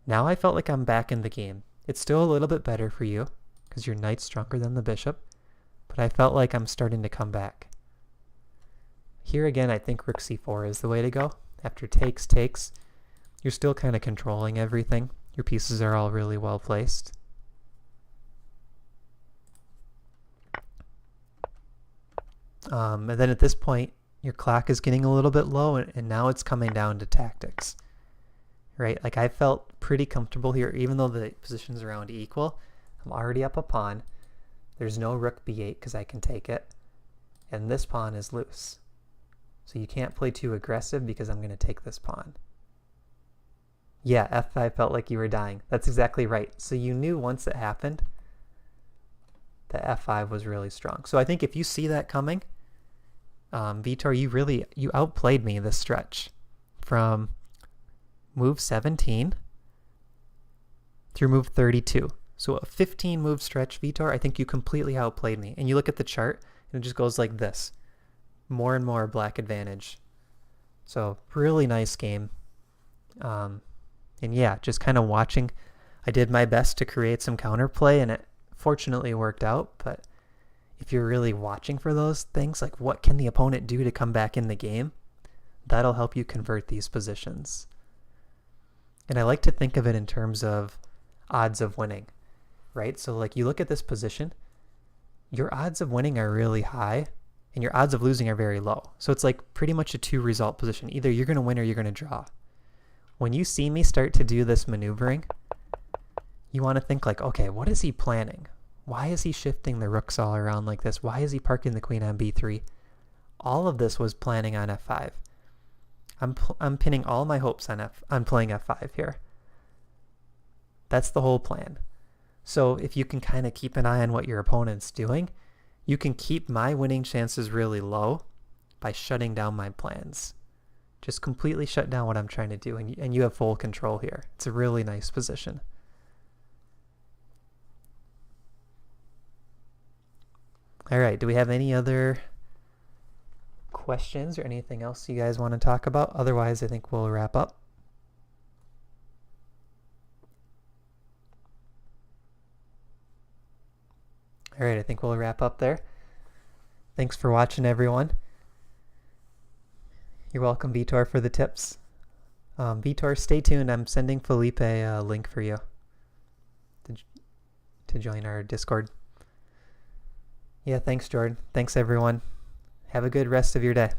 Now I felt like I'm back in the game. It's still a little bit better for you because your knight's stronger than the bishop, but I felt like I'm starting to come back. Here again, I think rook c4 is the way to go. After takes, you're still kind of controlling everything. Your pieces are all really well placed. And then at this point, your clock is getting a little bit low, and now it's coming down to tactics. Right? Like I felt pretty comfortable here, even though the positions are around equal. I'm already up a pawn. There's no rook b8 because I can take it. And this pawn is loose. So you can't play too aggressive because I'm going to take this pawn. Yeah, f5 felt like you were dying. That's exactly right. So you knew once it happened that f5 was really strong. So I think if you see that coming, Vitor, you outplayed me this stretch from move 17 through move 32. So a 15 move stretch, Vitor, I think you completely outplayed me. And you look at the chart and it just goes like this. More and more black advantage. So really nice game. And yeah, just kind of watching. I did my best to create some counterplay and it fortunately worked out. But if you're really watching for those things, like what can the opponent do to come back in the game, that'll help you convert these positions. And I like to think of it in terms of odds of winning, right? So like you look at this position, your odds of winning are really high and your odds of losing are very low. So it's like pretty much a 2-result position. Either you're going to win or you're going to draw. When you see me start to do this maneuvering, you want to think like, okay, what is he planning? Why is he shifting the rooks all around like this? Why is he parking the queen on b3? All of this was planning on f5. I'm pinning all my hopes on playing f5 here. That's the whole plan. So if you can kind of keep an eye on what your opponent's doing, you can keep my winning chances really low by shutting down my plans. Just completely shut down what I'm trying to do, and you have full control here. It's a really nice position. All right, do we have any other questions or anything else you guys want to talk about? Otherwise, I think we'll wrap up. All right, I think we'll wrap up there. Thanks for watching, everyone. You're welcome, Vitor, for the tips. Vitor, stay tuned. I'm sending Felipe a link for you to join our Discord. Yeah, thanks, Jordan. Thanks, everyone. Have a good rest of your day.